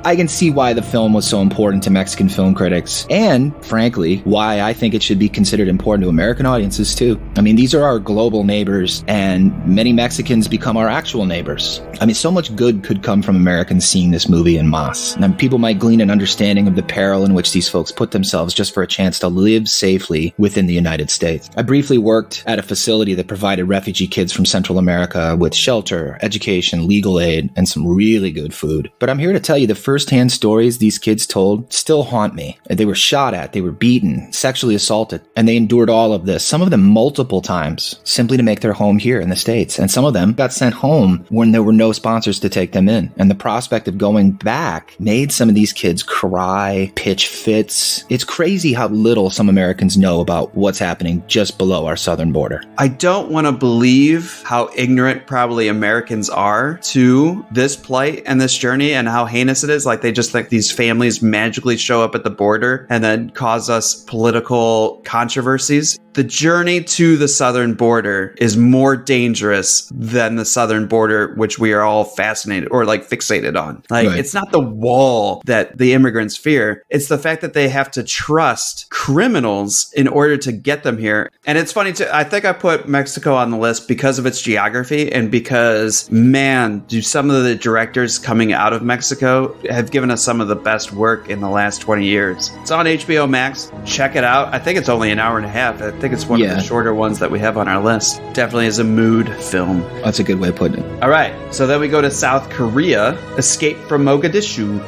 I can see why the film was so important to Mexican film critics, and, frankly, why I think it should be considered important to American audiences, too. I mean, these are our global neighbors, and many Mexicans become our actual neighbors. I mean, so much good could come from Americans seeing this movie en masse. And people might glean an understanding of the peril in which these folks put themselves just for a chance to live safely within the United States. I briefly worked at a facility that provided refugee kids from Central America with shelter, education, legal aid, and some really good food. But I'm here to tell you the first-hand stories these kids told still haunt me. They were shot at, they were beaten, sexually assaulted, and they endured all of this, some of them multiple times, simply to make their home here in the States. And some of them got sent home when there were no sponsors to take them in. And the prospect of going back made some of these kids cry, pitch fits. It's crazy how little some Americans know about what's happening just below our southern border. I don't want to believe how ignorant probably Americans are to this plight and this journey and how heinous it is. Like they just think these families magically show up at the border and then cause us political controversies. The journey to the southern border is more dangerous than the southern border, which we are all fascinated or like fixated on. Like It's not the wall that the immigrants fear. It's the fact that they have to trust criminals in order to get them here. And it's funny too. I think I put Mexico on the list because of its geography and because, man, do some of the directors coming out of Mexico have given us some of the best work in the last 20 years. It's on HBO Max. Check it out. I think it's only an hour and a half. I think it's one of the shorter ones that we have on our list. Definitely is a mood film. That's a good way of putting it. All right. So then we go to South Korea. Escape from Mogadishu.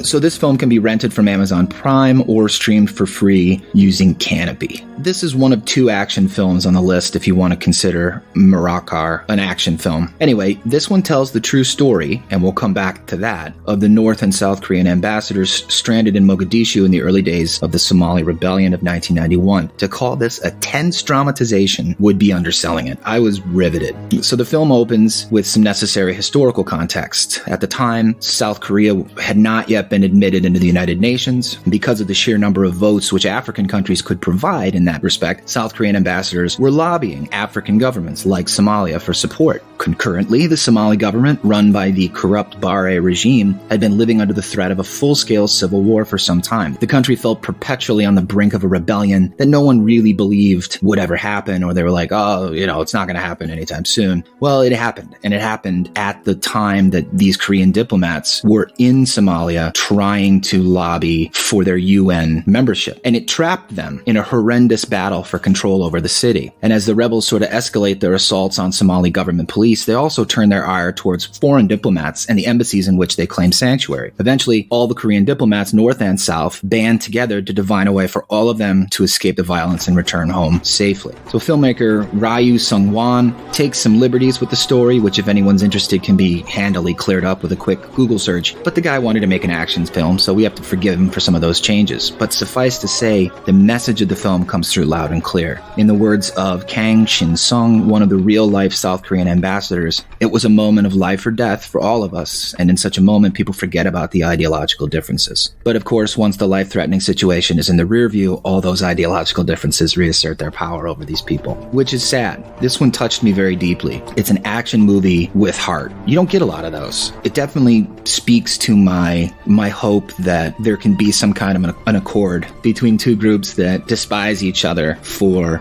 So this film can be rented from Amazon Prime or streamed for free using Canopy. This is one of two action films on the list if you want to consider Marakar an action film. Anyway, this one tells the true story, and we'll come back to that, of the North and South Korean ambassadors stranded in Mogadishu in the early days of the Somali Rebellion of 1991. To call this a tense dramatization would be underselling it. I was riveted. So the film opens with some necessary historical context. At the time, South Korea had not yet been admitted into the United Nations. Because of the sheer number of votes which African countries could provide in that respect, South Korean ambassadors were lobbying African governments like Somalia for support. Concurrently, the Somali government, run by the corrupt Barre regime, had been living under the threat of a full-scale civil war for some time. The country felt perpetually on the brink of a rebellion that no one really believed would ever happen, or they were like, oh, it's not going to happen anytime soon. Well, it happened, and it happened at the time that these Korean diplomats were in Somalia trying to lobby for their UN membership. And it trapped them in a horrendous battle for control over the city. And as the rebels sort of escalate their assaults on Somali government police, they also turn their ire towards foreign diplomats and the embassies in which they claim sanctuary. Eventually, all the Korean diplomats, north and south, band together to divine a way for all of them to escape the violence and return home safely. So filmmaker Ryu Sung-won takes some liberties with the story, which if anyone's interested can be handily cleared up with a quick Google search. But the guy wanted to make an action film, so we have to forgive him for some of those changes. But suffice to say, the message of the film comes through loud and clear. In the words of Kang Shin-sung, one of the real-life South Korean ambassadors, it was a moment of life or death for all of us, and in such a moment, people forget about the ideological differences. But of course, once the life-threatening situation is in the rear view, all those ideological differences reassert their power over these people, which is sad. This one touched me very deeply. It's an action movie with heart. You don't get a lot of those. It definitely speaks to my hope that there can be some kind of an accord between two groups that despise each other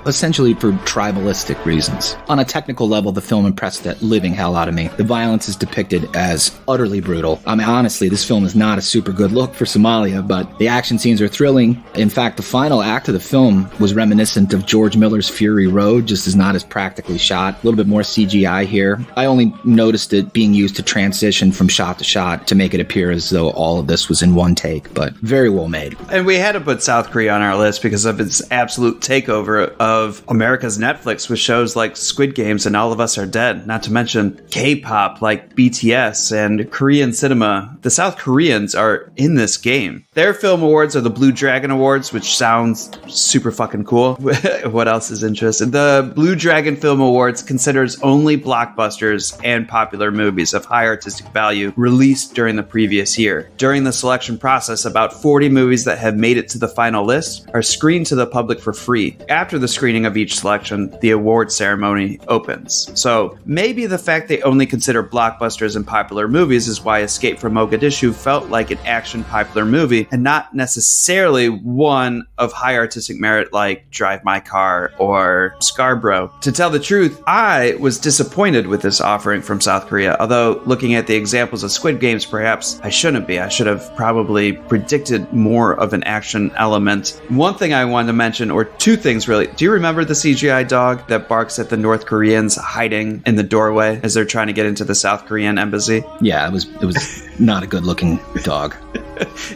essentially for tribalistic reasons. On a technical level, the film impressed the living hell out of me. The violence is depicted as utterly brutal. I mean, honestly, this film is not a super good look for Somalia, but the action scenes are thrilling. In fact, the final act of the film was reminiscent of George Miller's Fury Road, just as not as practically shot. A little bit more CGI here. I only noticed it being used to transition from shot to shot to make it appear as though all of this was in one take, but very well made. And we had to put South Korea on our list because of its absolute takeover of America's Netflix with shows like Squid Games and All of Us Are Dead, not to mention K-pop like BTS and Korean cinema. The South Koreans are in this game. Their film awards are the Blue Dragon Awards, which sounds super fucking cool. What else is interesting? The Blue Dragon Film Awards considers only blockbusters and popular movies of high artistic value released during the previous year. During the selection process, about 40 movies that have made it to the final list are screened to the public for free. After the screening of each selection, the award ceremony opens. So maybe the fact they only consider blockbusters and popular movies is why Escape from Mogadishu felt like an action popular movie and not necessarily one of high artistic merit like Drive My Car or Scarborough. To tell the truth, I was disappointed with this offering from South Korea, although looking at the examples of Squid Games, perhaps I shouldn't be. I should have probably predicted more of an action element. One thing I wanted to mention, or two things really. Do you remember the CGI dog that barks at the North Koreans hiding in the doorway as they're trying to get into the South Korean embassy? Yeah, it was not a good looking dog.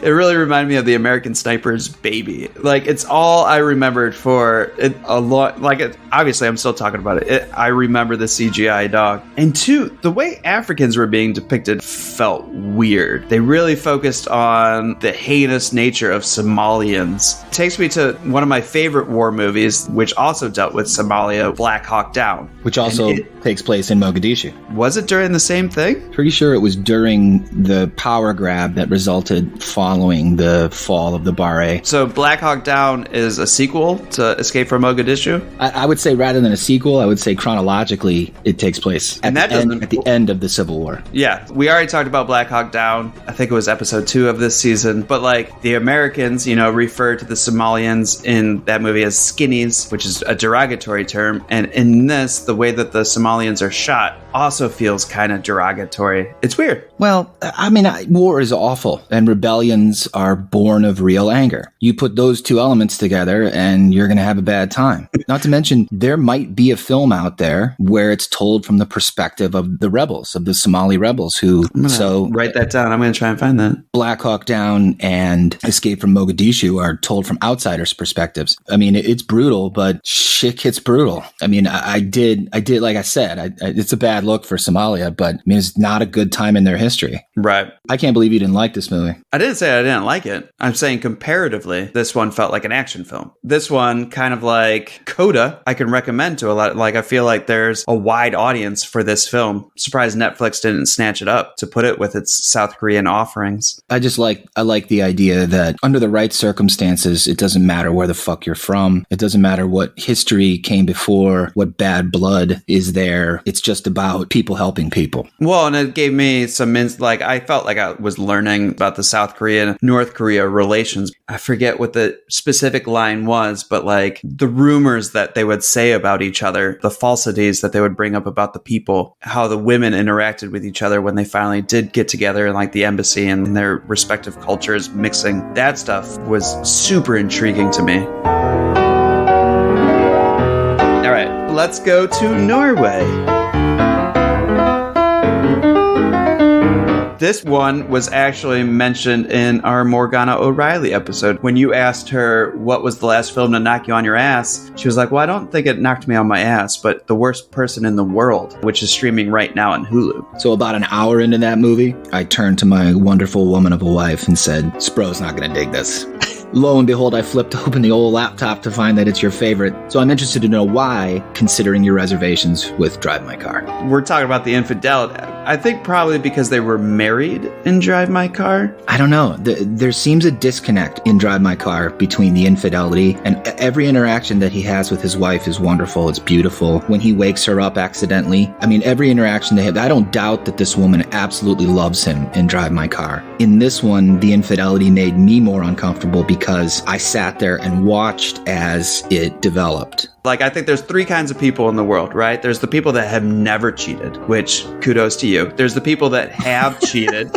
It really reminded me of the American Sniper's baby. Like, it's all I remembered for it a lot. Like, obviously, I'm still talking about it. I remember the CGI dog. And two, the way Africans were being depicted felt weird. They really focused on the heinous nature of Somalians. It takes me to one of my favorite war movies, which also dealt with Somalia, Black Hawk Down. Which also takes place in Mogadishu. Was it during the same thing? Pretty sure it was during the power grab that resulted following the fall of the Barre. So Black Hawk Down is a sequel to Escape from Mogadishu? I would say rather than a sequel, I would say chronologically it takes place at the end of the Civil War. Yeah, we already talked about Black Hawk Down. I think it was episode 2 of this season. But like the Americans, refer to the Somalians in that movie as skinnies, which is a derogatory term. And in this, the way that the Somalians are shot also feels kind of derogatory. It's weird. Well, I mean, war is awful, and rebellions are born of real anger. You put those two elements together, and you're going to have a bad time. Not to mention, there might be a film out there where it's told from the perspective of the rebels, of the Somali rebels who... So write that down. I'm going to try and find that. Black Hawk Down and Escape from Mogadishu are told from outsiders' perspectives. I mean, it's brutal, but shit gets brutal. I mean, I did, like I said, it's a bad look for Somalia, but I mean, it's not a good time in their history. Right. I can't believe you didn't like this movie. I didn't say I didn't like it. I'm saying comparatively, this one felt like an action film. This one, kind of like Coda, I can recommend to a lot. Like, I feel like there's a wide audience for this film. Surprised Netflix didn't snatch it up to put it with its South Korean offerings. I like the idea that under the right circumstances, it doesn't matter where the fuck you're from. It doesn't matter what history came before, what bad blood is there. It's just about people helping people. Well, and it gave me some I felt like I was learning about the South Korea, North Korea relations. I forget what the specific line was, but like the rumors that they would say about each other, the falsities that they would bring up about the people, how the women interacted with each other when they finally did get together in like the embassy and their respective cultures mixing. That stuff was super intriguing to me. All right, let's go to Norway. This one was actually mentioned in our Morgana O'Reilly episode. When you asked her what was the last film to knock you on your ass, she was like, well, I don't think it knocked me on my ass, but The Worst Person in the World, which is streaming right now on Hulu. So about an hour into that movie, I turned to my wonderful woman of a wife and said, Spro's not going to dig this. Lo and behold, I flipped open the old laptop to find that it's your favorite. So I'm interested to know why, considering your reservations with Drive My Car. We're talking about the infidelity. I think probably because they were married in Drive My Car. I don't know. There seems a disconnect in Drive My Car between the infidelity and every interaction that he has with his wife is wonderful. It's beautiful. When he wakes her up accidentally, I mean, every interaction they have, I don't doubt that this woman absolutely loves him in Drive My Car. In this one, the infidelity made me more uncomfortable because I sat there and watched as it developed. Like, I think there's three kinds of people in the world, right? There's the people that have never cheated, which kudos to you. There's the people that have cheated.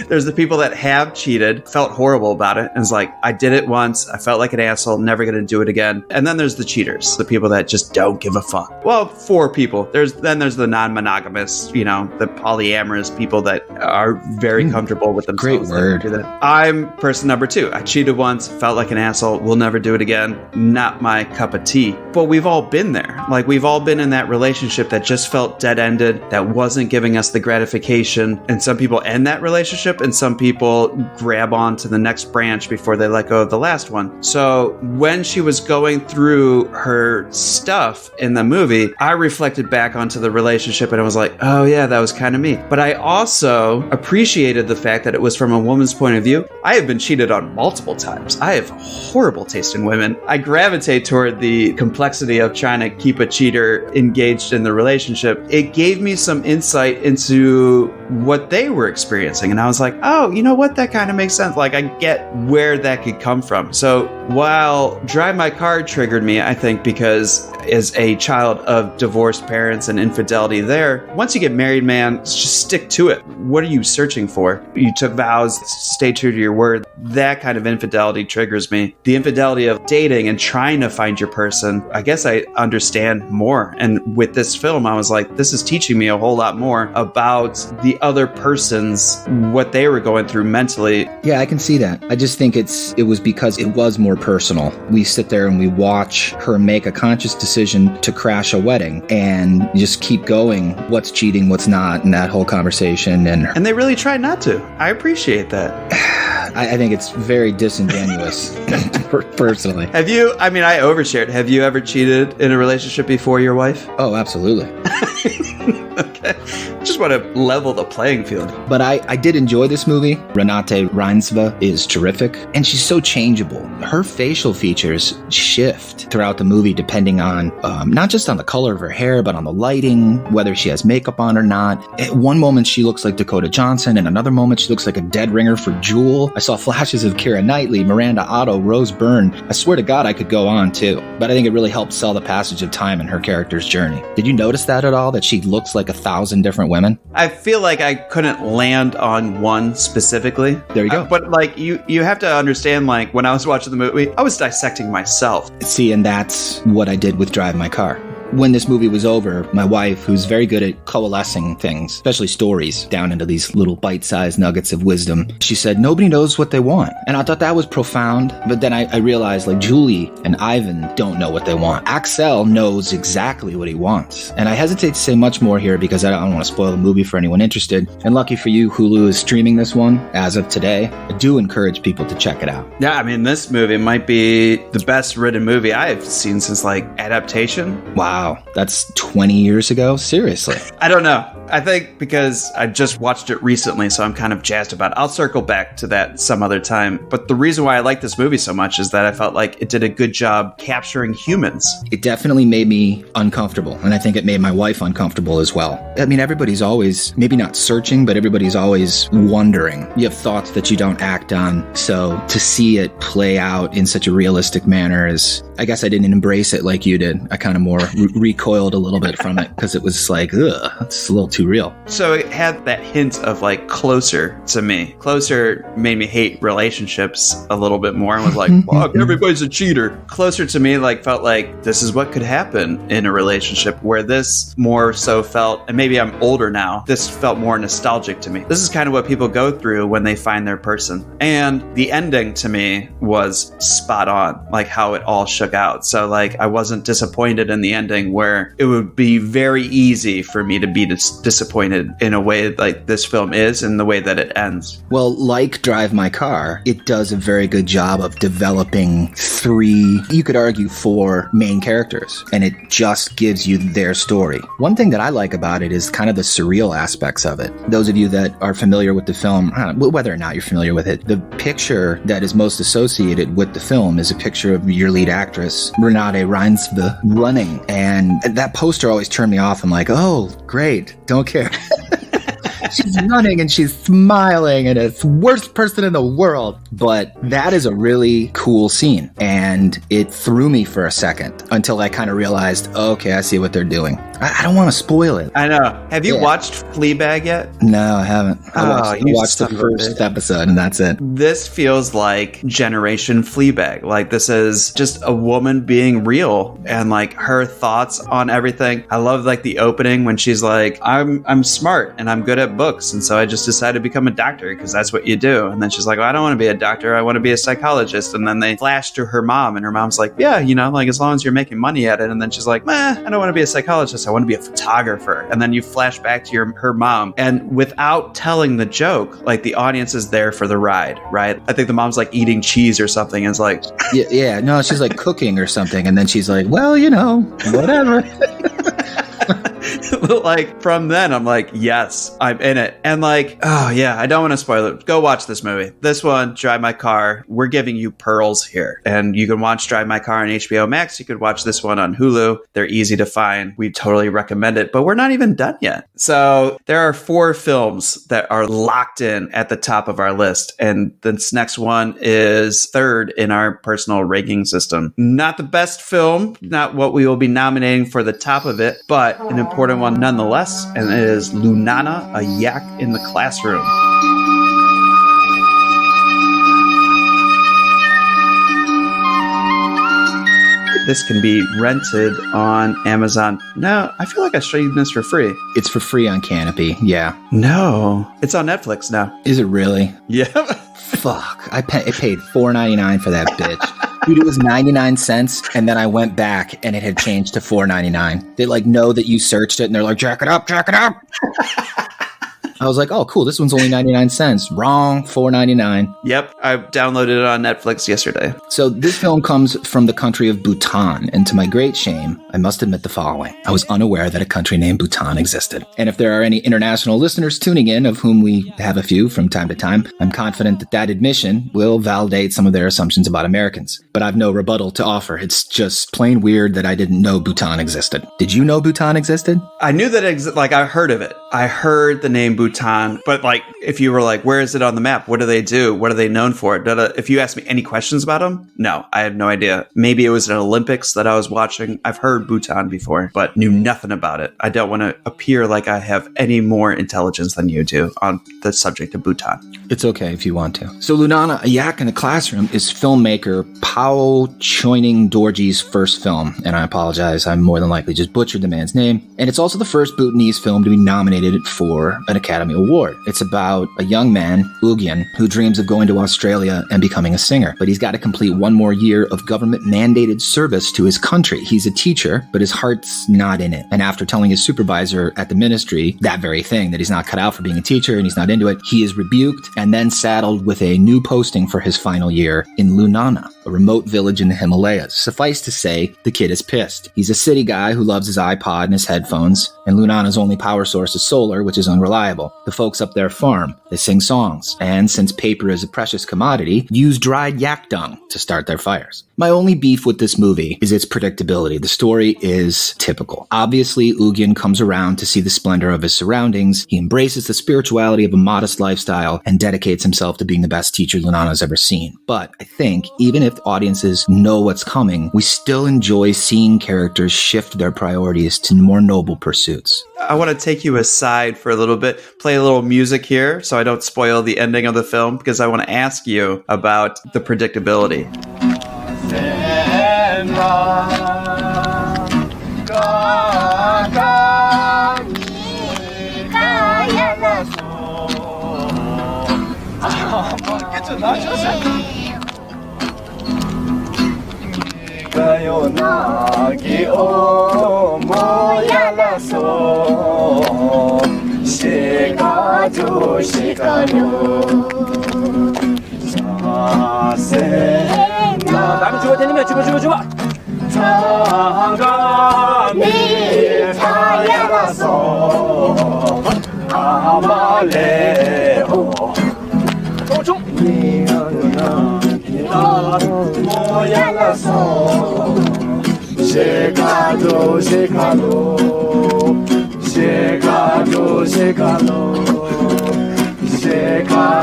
There's the people that have cheated, felt horrible about it, and is like, I did it once, I felt like an asshole, never going to do it again. And then there's the cheaters, the people that just don't give a fuck. Well, 4 people. There's the non-monogamous, the polyamorous people that are very comfortable with themselves. Great word. I'm person number 2. I cheated once, felt like an asshole, will never do it again. Not my cup of tea. But we've all been there. Like, we've all been in that relationship that just felt dead-ended, that wasn't giving us the gratification. And some people end that relationship, and some people grab on to the next branch before they let go of the last one. So when she was going through her stuff in the movie, I reflected back onto the relationship and I was like, oh yeah, that was kind of me. But I also appreciated the fact that it was from a woman's point of view. I have been cheated on multiple times. I have horrible taste in women. I gravitate toward the complexity of trying to keep a cheater engaged in the relationship. It gave me some insight into what they were experiencing. And I was like, oh, you know what? That kind of makes sense. Like, I get where that could come from. So while Drive My Car triggered me, I think because as a child of divorced parents and infidelity there, once you get married, man, just stick to it. What are you searching for? You took vows, stay true to your word. That kind of infidelity triggers me. The infidelity of dating and trying to find your person, I guess I understand more. And with this film, I was like, this is teaching me a whole lot more about the other person's, what they were going through mentally. Yeah, I can see that. I just think it was because it was more personal. We sit there and we watch her make a conscious decision to crash a wedding and just keep going. What's cheating, what's not, and that whole conversation. And they really tried not to. I appreciate that. I think it's very disingenuous, personally. I overshared. Have you ever cheated in a relationship before your wife? Oh, absolutely. Okay. Just want to level the playing field. But I did enjoy this movie. Renate Reinsve is terrific, and she's so changeable. Her facial features shift throughout the movie depending on, not just on the color of her hair, but on the lighting, whether she has makeup on or not. At one moment, she looks like Dakota Johnson, and another moment, she looks like a dead ringer for Jewel. I saw flashes of Keira Knightley, Miranda Otto, Rose Byrne. I swear to God, I could go on too. But I think it really helped sell the passage of time in her character's journey. Did you notice that at all, that she looks like 1,000 different women? I feel like I couldn't land on one specifically. There you go. But like you have to understand, like, when I was watching the movie, I was dissecting myself. See, and that's what I did with Drive My Car. When this movie was over, my wife, who's very good at coalescing things, especially stories, down into these little bite-sized nuggets of wisdom, she said, nobody knows what they want. And I thought that was profound, but then I realized, like, Julie and Ivan don't know what they want. Axel knows exactly what he wants. And I hesitate to say much more here because I don't want to spoil the movie for anyone interested. And lucky for you, Hulu is streaming this one as of today. I do encourage people to check it out. Yeah, I mean, this movie might be the best written movie I've seen since, like, adaptation. Wow, that's 20 years ago? Seriously. I don't know. I think because I just watched it recently, so I'm kind of jazzed about it. I'll circle back to that some other time. But the reason why I like this movie so much is that I felt like it did a good job capturing humans. It definitely made me uncomfortable, and I think it made my wife uncomfortable as well. I mean, everybody's always, maybe not searching, but everybody's always wondering. You have thoughts that you don't act on, so to see it play out in such a realistic manner is, I guess I didn't embrace it like you did. I kind of more recoiled a little bit from it because it was like, ugh, it's a little too real. So it had that hint of like Closer to me. Closer made me hate relationships a little bit more and was like, fuck, everybody's a cheater. Closer to me like felt like this is what could happen in a relationship, where this more so felt, and maybe I'm older now, this felt more nostalgic to me. This is kind of what people go through when they find their person. And the ending to me was spot on, like how it all shook out. So like I wasn't disappointed in the ending, where it would be very easy for me to be disappointed in a way like this film is, in the way that it ends. Well, like Drive My Car, it does a very good job of developing 3, you could argue 4 main characters, and it just gives you their story. One thing that I like about it is kind of the surreal aspects of it. Those of you that are familiar with the film, whether or not you're familiar with it, the picture that is most associated with the film is a picture of your lead actress, Renate Reinsve, running. And that poster always turned me off. I'm like, oh, great, don't care. she's running and she's smiling and it's the worst person in the world. But that is a really cool scene. And it threw me for a second until I kind of realized, okay, I see what they're doing. I don't want to spoil it. I know. Have you watched Fleabag yet? No, I haven't. I watched the first episode and that's it. This feels like Generation Fleabag. Like this is just a woman being real and like her thoughts on everything. I love like the opening when she's like, I'm smart and I'm good at books. And so I just decided to become a doctor because that's what you do. And then she's like, well, I don't want to be a doctor. I want to be a psychologist. And then they flash to her mom and her mom's like, yeah, you know, like as long as you're making money at it. And then she's like, I don't want to be a psychologist. I want to be a photographer. And then you flash back to her mom. And without telling the joke, like the audience is there for the ride, right? I think the mom's like eating cheese or something. And it's like, no, she's like cooking or something. And then she's like, well, you know, whatever. Like from then I'm like, yes, I'm in it. And like, oh yeah, I don't want to spoil it. Go watch this movie. This one, Drive My Car. We're giving you pearls here. And you can watch Drive My Car on HBO Max. You could watch this one on Hulu. They're easy to find. We totally recommend it, but we're not even done yet. So there are 4 films that are locked in at the top of our list. And this next one is third in our personal ranking system. Not the best film, not what we will be nominating for the top of it, but an important one nonetheless, and it is Lunana, a Yak in the Classroom. This can be rented on Amazon. No, I feel like I streamed this for free. It's for free on Canopy, yeah. No, it's on Netflix now. Is it really? Yeah. Fuck, I paid $4.99 for that bitch. Dude, it was 99 cents, and then I went back, and it had changed to $4.99. They, like, know that you searched it, and they're like, jack it up, jack it up! I was like, oh, cool, this one's only 99 cents. Wrong, $4.99. Yep, I downloaded it on Netflix yesterday. So this film comes from the country of Bhutan, and to my great shame, I must admit the following. I was unaware that a country named Bhutan existed. And if there are any international listeners tuning in, of whom we have a few from time to time, I'm confident that that admission will validate some of their assumptions about Americans. But I've no rebuttal to offer. It's just plain weird that I didn't know Bhutan existed. Did you know Bhutan existed? I knew that, I heard of it. I heard the name Bhutan, but like, if you were like, where is it on the map? What do they do? What are they known for? If you asked me any questions about them, no, I had no idea. Maybe it was an Olympics that I was watching. I've heard Bhutan before, but knew nothing about it. I don't want to appear like I have any more intelligence than you do on the subject of Bhutan. It's okay if you want to. So Lunana, a Yak in the Classroom is filmmaker Pao Choining Dorji's first film. And I apologize, I more than likely just butchered the man's name. And it's also the first Bhutanese film to be nominated for an Academy Award. It's about a young man, Ugyen, who dreams of going to Australia and becoming a singer. But he's got to complete one more year of government-mandated service to his country. He's a teacher, but his heart's not in it. And after telling his supervisor at the ministry that very thing, that he's not cut out for being a teacher and he's not into it, he is rebuked and then saddled with a new posting for his final year in Lunana, a remote village in the Himalayas. Suffice to say, the kid is pissed. He's a city guy who loves his iPod and his headphones, and Lunana's only power source is solar, which is unreliable. The folks up there farm, they sing songs, and since paper is a precious commodity, use dried yak dung to start their fires. My only beef with this movie is its predictability. The story is typical. Obviously, Ugyen comes around to see the splendor of his surroundings. He embraces the spirituality of a modest lifestyle and dedicates himself to being the best teacher Lunana's ever seen. But I think, even if audiences know what's coming, we still enjoy seeing characters shift their priorities to more noble pursuits. I want to take you aside for a little bit, play a little music here so I don't spoil the ending of the film, because I want to ask you about the predictability.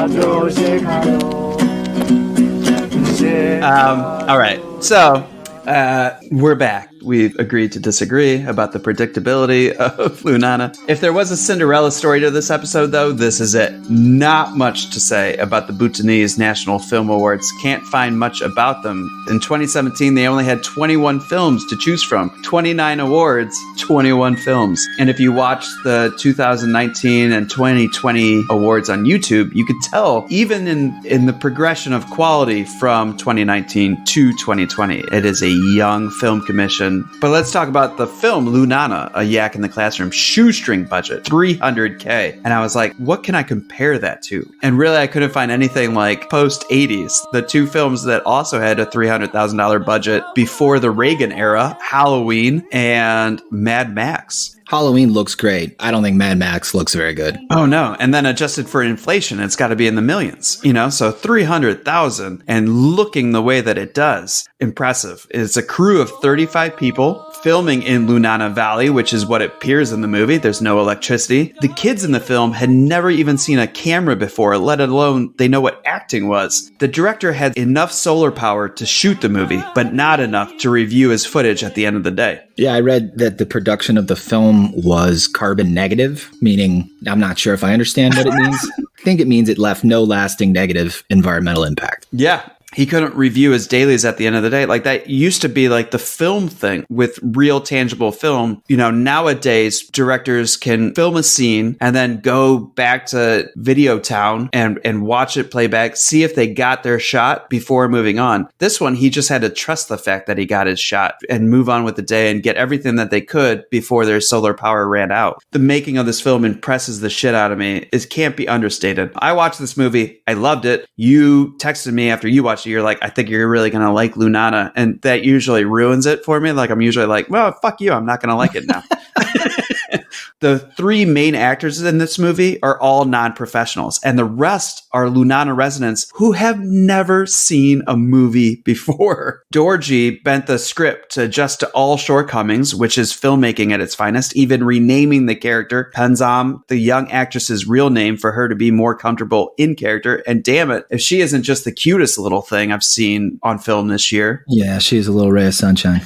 All right. So we're back. We've agreed to disagree about the predictability of Lunana. If there was a Cinderella story to this episode, though, this is it. Not much to say about the Bhutanese National Film Awards. Can't find much about them. In 2017, they only had 21 films to choose from. 29 awards, 21 films. And if you watch the 2019 and 2020 awards on YouTube, you could tell, even in the progression of quality from 2019 to 2020, it is a young film commission. But let's talk about the film Lunana, A Yak in the Classroom. Shoestring budget, $300K. And I was like, what can I compare that to? And really, I couldn't find anything like post-80s. The two films that also had a $300,000 budget before the Reagan era, Halloween and Mad Max. Halloween looks great. I don't think Mad Max looks very good. Oh no. And then adjusted for inflation, it's got to be in the millions, so 300,000 and looking the way that it does. Impressive. It's a crew of 35 people filming in Lunana Valley, which is what it appears in the movie. There's no electricity. The kids in the film had never even seen a camera before, let alone they know what acting was. The director had enough solar power to shoot the movie, but not enough to review his footage at the end of the day. Yeah, I read that the production of the film was carbon negative, meaning I'm not sure if I understand what it means. I think it means it left no lasting negative environmental impact. Yeah. He couldn't review his dailies at the end of the day. Like that used to be like the film thing with real tangible film. Nowadays directors can film a scene and then go back to Videotown and watch it play back, see if they got their shot before moving on. This one, he just had to trust the fact that he got his shot and move on with the day and get everything that they could before their solar power ran out. The making of this film impresses the shit out of me. It can't be understated. I watched this movie. I loved it. You texted me after you watched it. You're like, I think you're really going to like Lunana. And that usually ruins it for me. Like, I'm usually like, well, fuck you. I'm not going to like it now. The three main actors in this movie are all non-professionals, and the rest are Lunana residents who have never seen a movie before. Dorji bent the script to adjust to all shortcomings, which is filmmaking at its finest, even renaming the character Penzam, the young actress's real name, for her to be more comfortable in character. And damn it, if she isn't just the cutest little thing I've seen on film this year. Yeah, she's a little ray of sunshine.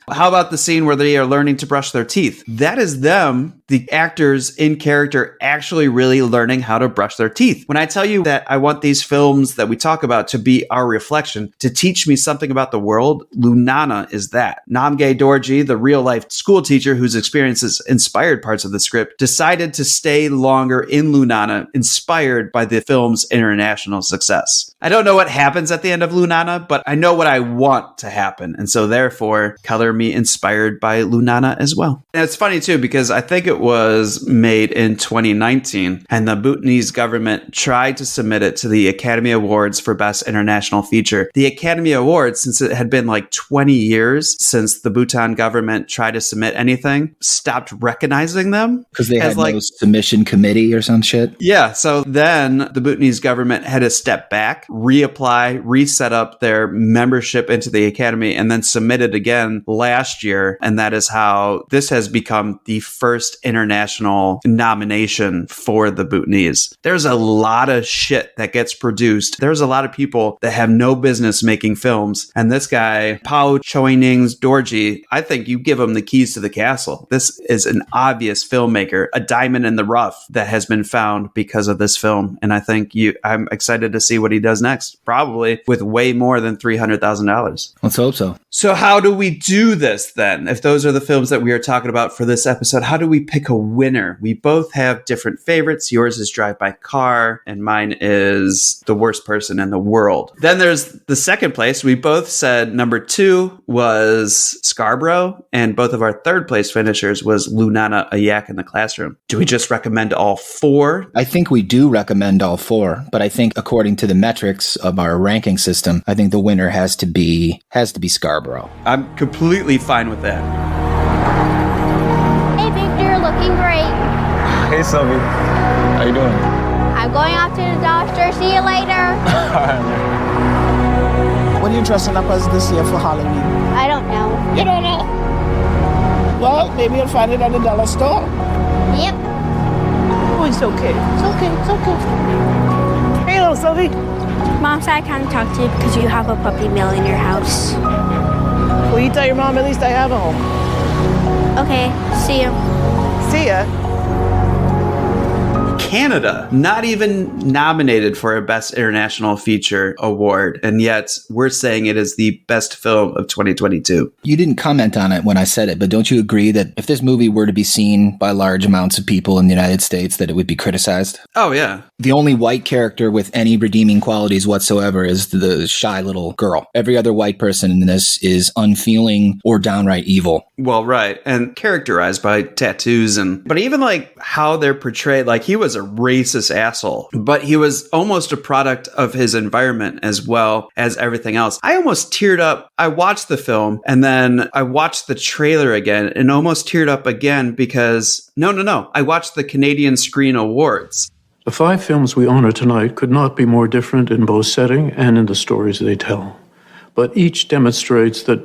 How about the scene where they are learning to brush their teeth? That is them, the actors in character, actually really learning how to brush their teeth. When I tell you that I want these films that we talk about to be our reflection, to teach me something about the world, Lunana is that. Namgay Dorji, the real-life school teacher whose experiences inspired parts of the script, decided to stay longer in Lunana, inspired by the film's international success. I don't know what happens at the end of Lunana, but I know what I want to happen. And so therefore, color me inspired by Lunana as well. And it's funny too, because I think it was made in 2019 and the Bhutanese government tried to submit it to the Academy Awards for Best International Feature. The Academy Awards, since it had been like 20 years since the Bhutan government tried to submit anything, stopped recognizing them. Because they had no submission committee or some shit? Yeah, so then the Bhutanese government had to step back, reapply, reset up their membership into the Academy, and then submit it again last year. And that is how this has become the first international nomination for the Bhutanese. There's a lot of shit that gets produced. There's a lot of people that have no business making films. And this guy, Pao Choining's Dorji, I think you give him the keys to the castle. This is an obvious filmmaker, a diamond in the rough that has been found because of this film. And I think I'm excited to see what he does next, probably with way more than $300,000. Let's hope so. So how do we do this then? If those are the films that we are talking about for this episode, how do we pick a winner? We both have different favorites. Yours is Drive by Car, and mine is The Worst Person in the World. Then there's the second place. We both said number 2 was Scarborough, and both of our third place finishers was Lunana, A Yak in the Classroom. Do we just recommend all 4? I think we do recommend all 4, but I think according to the metrics of our ranking system, I think the winner has to be Scarborough. I'm completely fine with that. Hey, Victor, looking great. Hey, Sylvie. How you doing? I'm going off to the dollar store. See you later. What are you dressing up as this year for Halloween? I don't know. You don't know? Well, maybe you'll find it at the dollar store. Yep. Oh, it's okay. It's okay. It's okay. Hey, doing, Sylvie? Mom said I can't talk to you because you have a puppy mill in your house. Well, you tell your mom at least I have a home. Okay, see you. See ya. Canada, not even nominated for a Best International Feature award, and yet we're saying it is the best film of 2022. You didn't comment on it when I said it, but don't you agree that if this movie were to be seen by large amounts of people in the United States, that it would be criticized? Oh, yeah. The only white character with any redeeming qualities whatsoever is the shy little girl. Every other white person in this is unfeeling or downright evil. Well, right. And characterized by tattoos but even like how they're portrayed, like he was a racist asshole, but he was almost a product of his environment as well as everything else. I almost teared up. I watched the film and then I watched the trailer again and almost teared up again because no. I watched the Canadian Screen Awards. The 5 films we honor tonight could not be more different in both setting and in the stories they tell. But each demonstrates that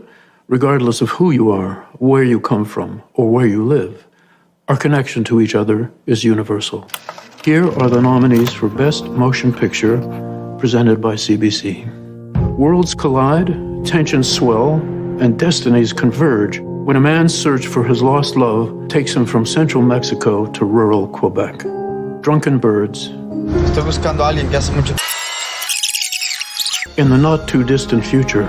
regardless of who you are, where you come from, or where you live, our connection to each other is universal. Here are the nominees for Best Motion Picture, presented by CBC. Worlds collide, tensions swell, and destinies converge when a man's search for his lost love takes him from central Mexico to rural Quebec. Drunken Birds. Estoy buscando a alguien que hace mucho. In the not-too-distant future,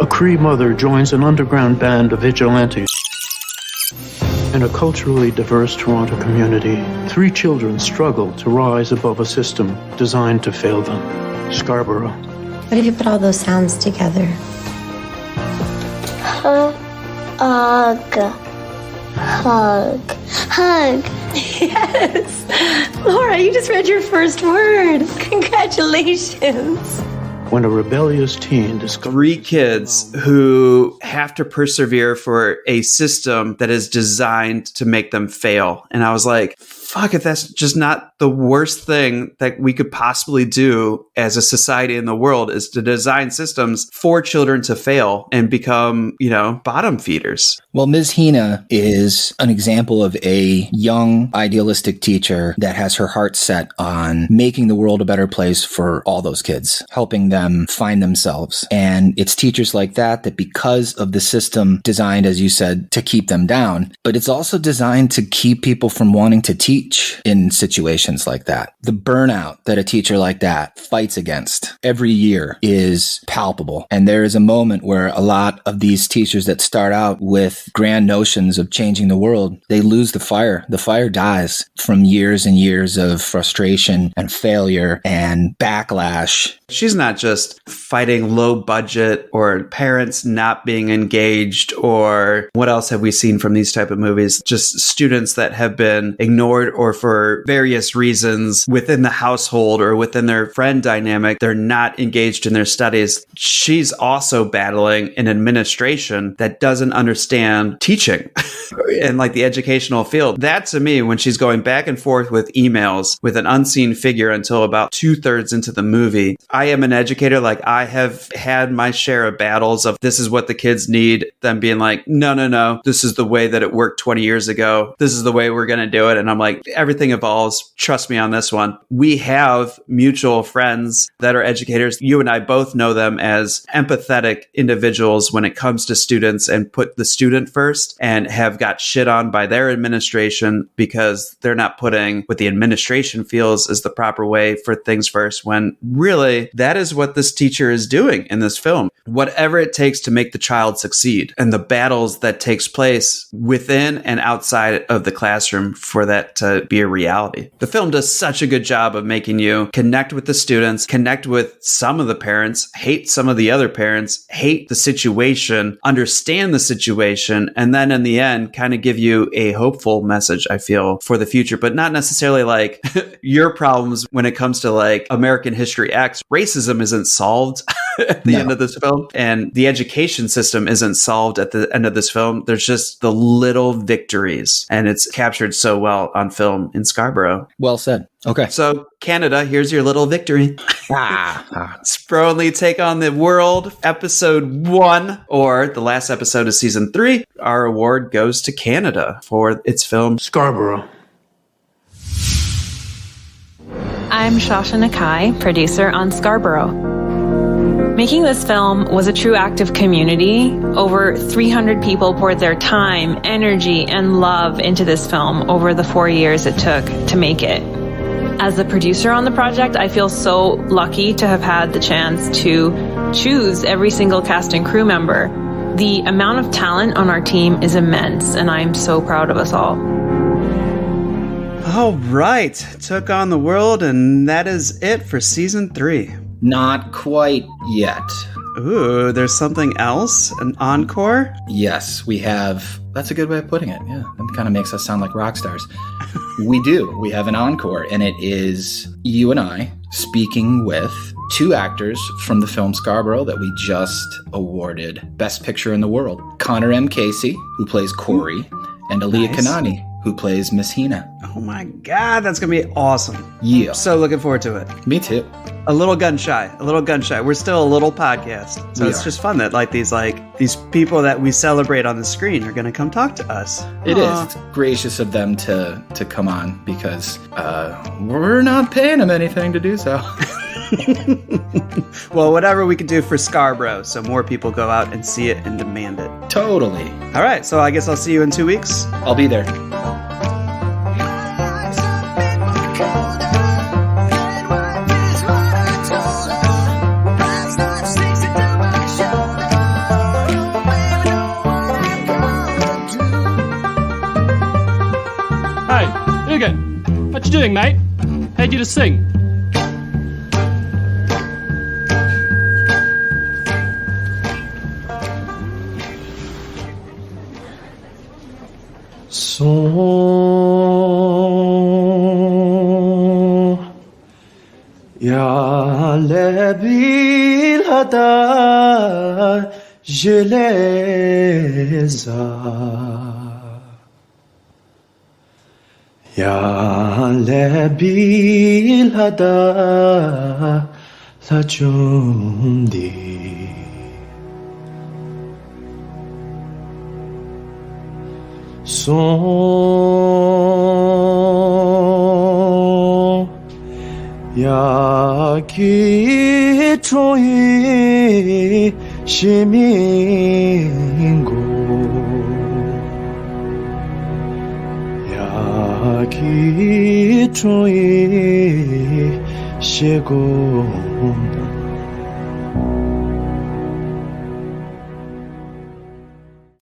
a Cree mother joins an underground band of vigilantes. In a culturally diverse Toronto community, 3 children struggle to rise above a system designed to fail them. Scarborough. What if you put all those sounds together? Hug. Yes! Laura, you just read your first word. Congratulations. When a rebellious teen discovers 3 kids who have to persevere for a system that is designed to make them fail. And I was like, fuck, if that's just not the worst thing that we could possibly do as a society in the world is to design systems for children to fail and become, bottom feeders. Well, Ms. Hina is an example of a young, idealistic teacher that has her heart set on making the world a better place for all those kids, helping them find themselves. And it's teachers like that because of the system designed, as you said, to keep them down, but it's also designed to keep people from wanting to teach in situations like that. The burnout that a teacher like that fights against every year is palpable. And there is a moment where a lot of these teachers that start out with grand notions of changing the world, they lose the fire. The fire dies from years and years of frustration and failure and backlash. She's not just fighting low budget or parents not being engaged or what else have we seen from these type of movies? Just students that have been ignored or for various reasons within the household or within their friend dynamic, they're not engaged in their studies. She's also battling an administration that doesn't understand teaching and like the educational field. That to me, when she's going back and forth with emails with an unseen figure until about 2/3 into the movie, I am an educator. Like I have had my share of battles of this is what the kids need. Them being like, no, this is the way that it worked 20 years ago. This is the way we're going to do it. And I'm like, everything evolves. Trust me on this one. We have mutual friends that are educators. You and I both know them as empathetic individuals when it comes to students and put the student first and have got shit on by their administration because they're not putting what the administration feels is the proper way for things first, when really that is what this teacher is doing in this film. Whatever it takes to make the child succeed and the battles that takes place within and outside of the classroom for that to be a reality. The film does such a good job of making you connect with the students, connect with some of the parents, hate some of the other parents, hate the situation, understand the situation, and then in the end kind of give you a hopeful message, I feel, for the future, but not necessarily like your problems when it comes to like American History X. Racism isn't solved at the end of this film, and the education system isn't solved at the end of this film. There's just the little victories, and it's captured so well on film in Scarborough. Well said. Okay. So Canada, here's your little victory. Spro and Lee take on the world, episode 1, or the last episode of season 3. Our award goes to Canada for its film Scarborough. I'm Shasha Nakai, producer on Scarborough. Making this film was a true act of community. Over 300 people poured their time, energy, and love into this film over the 4 years it took to make it. As the producer on the project, I feel so lucky to have had the chance to choose every single cast and crew member. The amount of talent on our team is immense, and I'm so proud of us all. All right. Took on the world, and that is it for season 3. Not quite yet. Ooh, there's something else? An encore? Yes, we have. That's a good way of putting it. Yeah, that kind of makes us sound like rock stars. We do. We have an encore, and it is you and I speaking with 2 actors from the film Scarborough that we just awarded Best Picture in the World. Connor M. Casey, who plays Corey, and Aaliyah Kanani, who plays Miss Hina. Oh my God, that's going to be awesome. Yeah. So looking forward to it. Me too. A little gun shy. We're still a little podcast. So it's just fun that these people that we celebrate on the screen are going to come talk to us. It is. It's gracious of them to come on because we're not paying them anything to do so. Well, whatever we can do for Scarborough so more people go out and see it and demand it. Totally. All right, so I guess I'll see you in 2 weeks. I'll be there. Hey, Hugo, what you doing, mate? How'd you to sing? يا لبي الهدى جليزا يا لبي الهدى لجندي Ya ki troi shimingo Ya ki troi shigo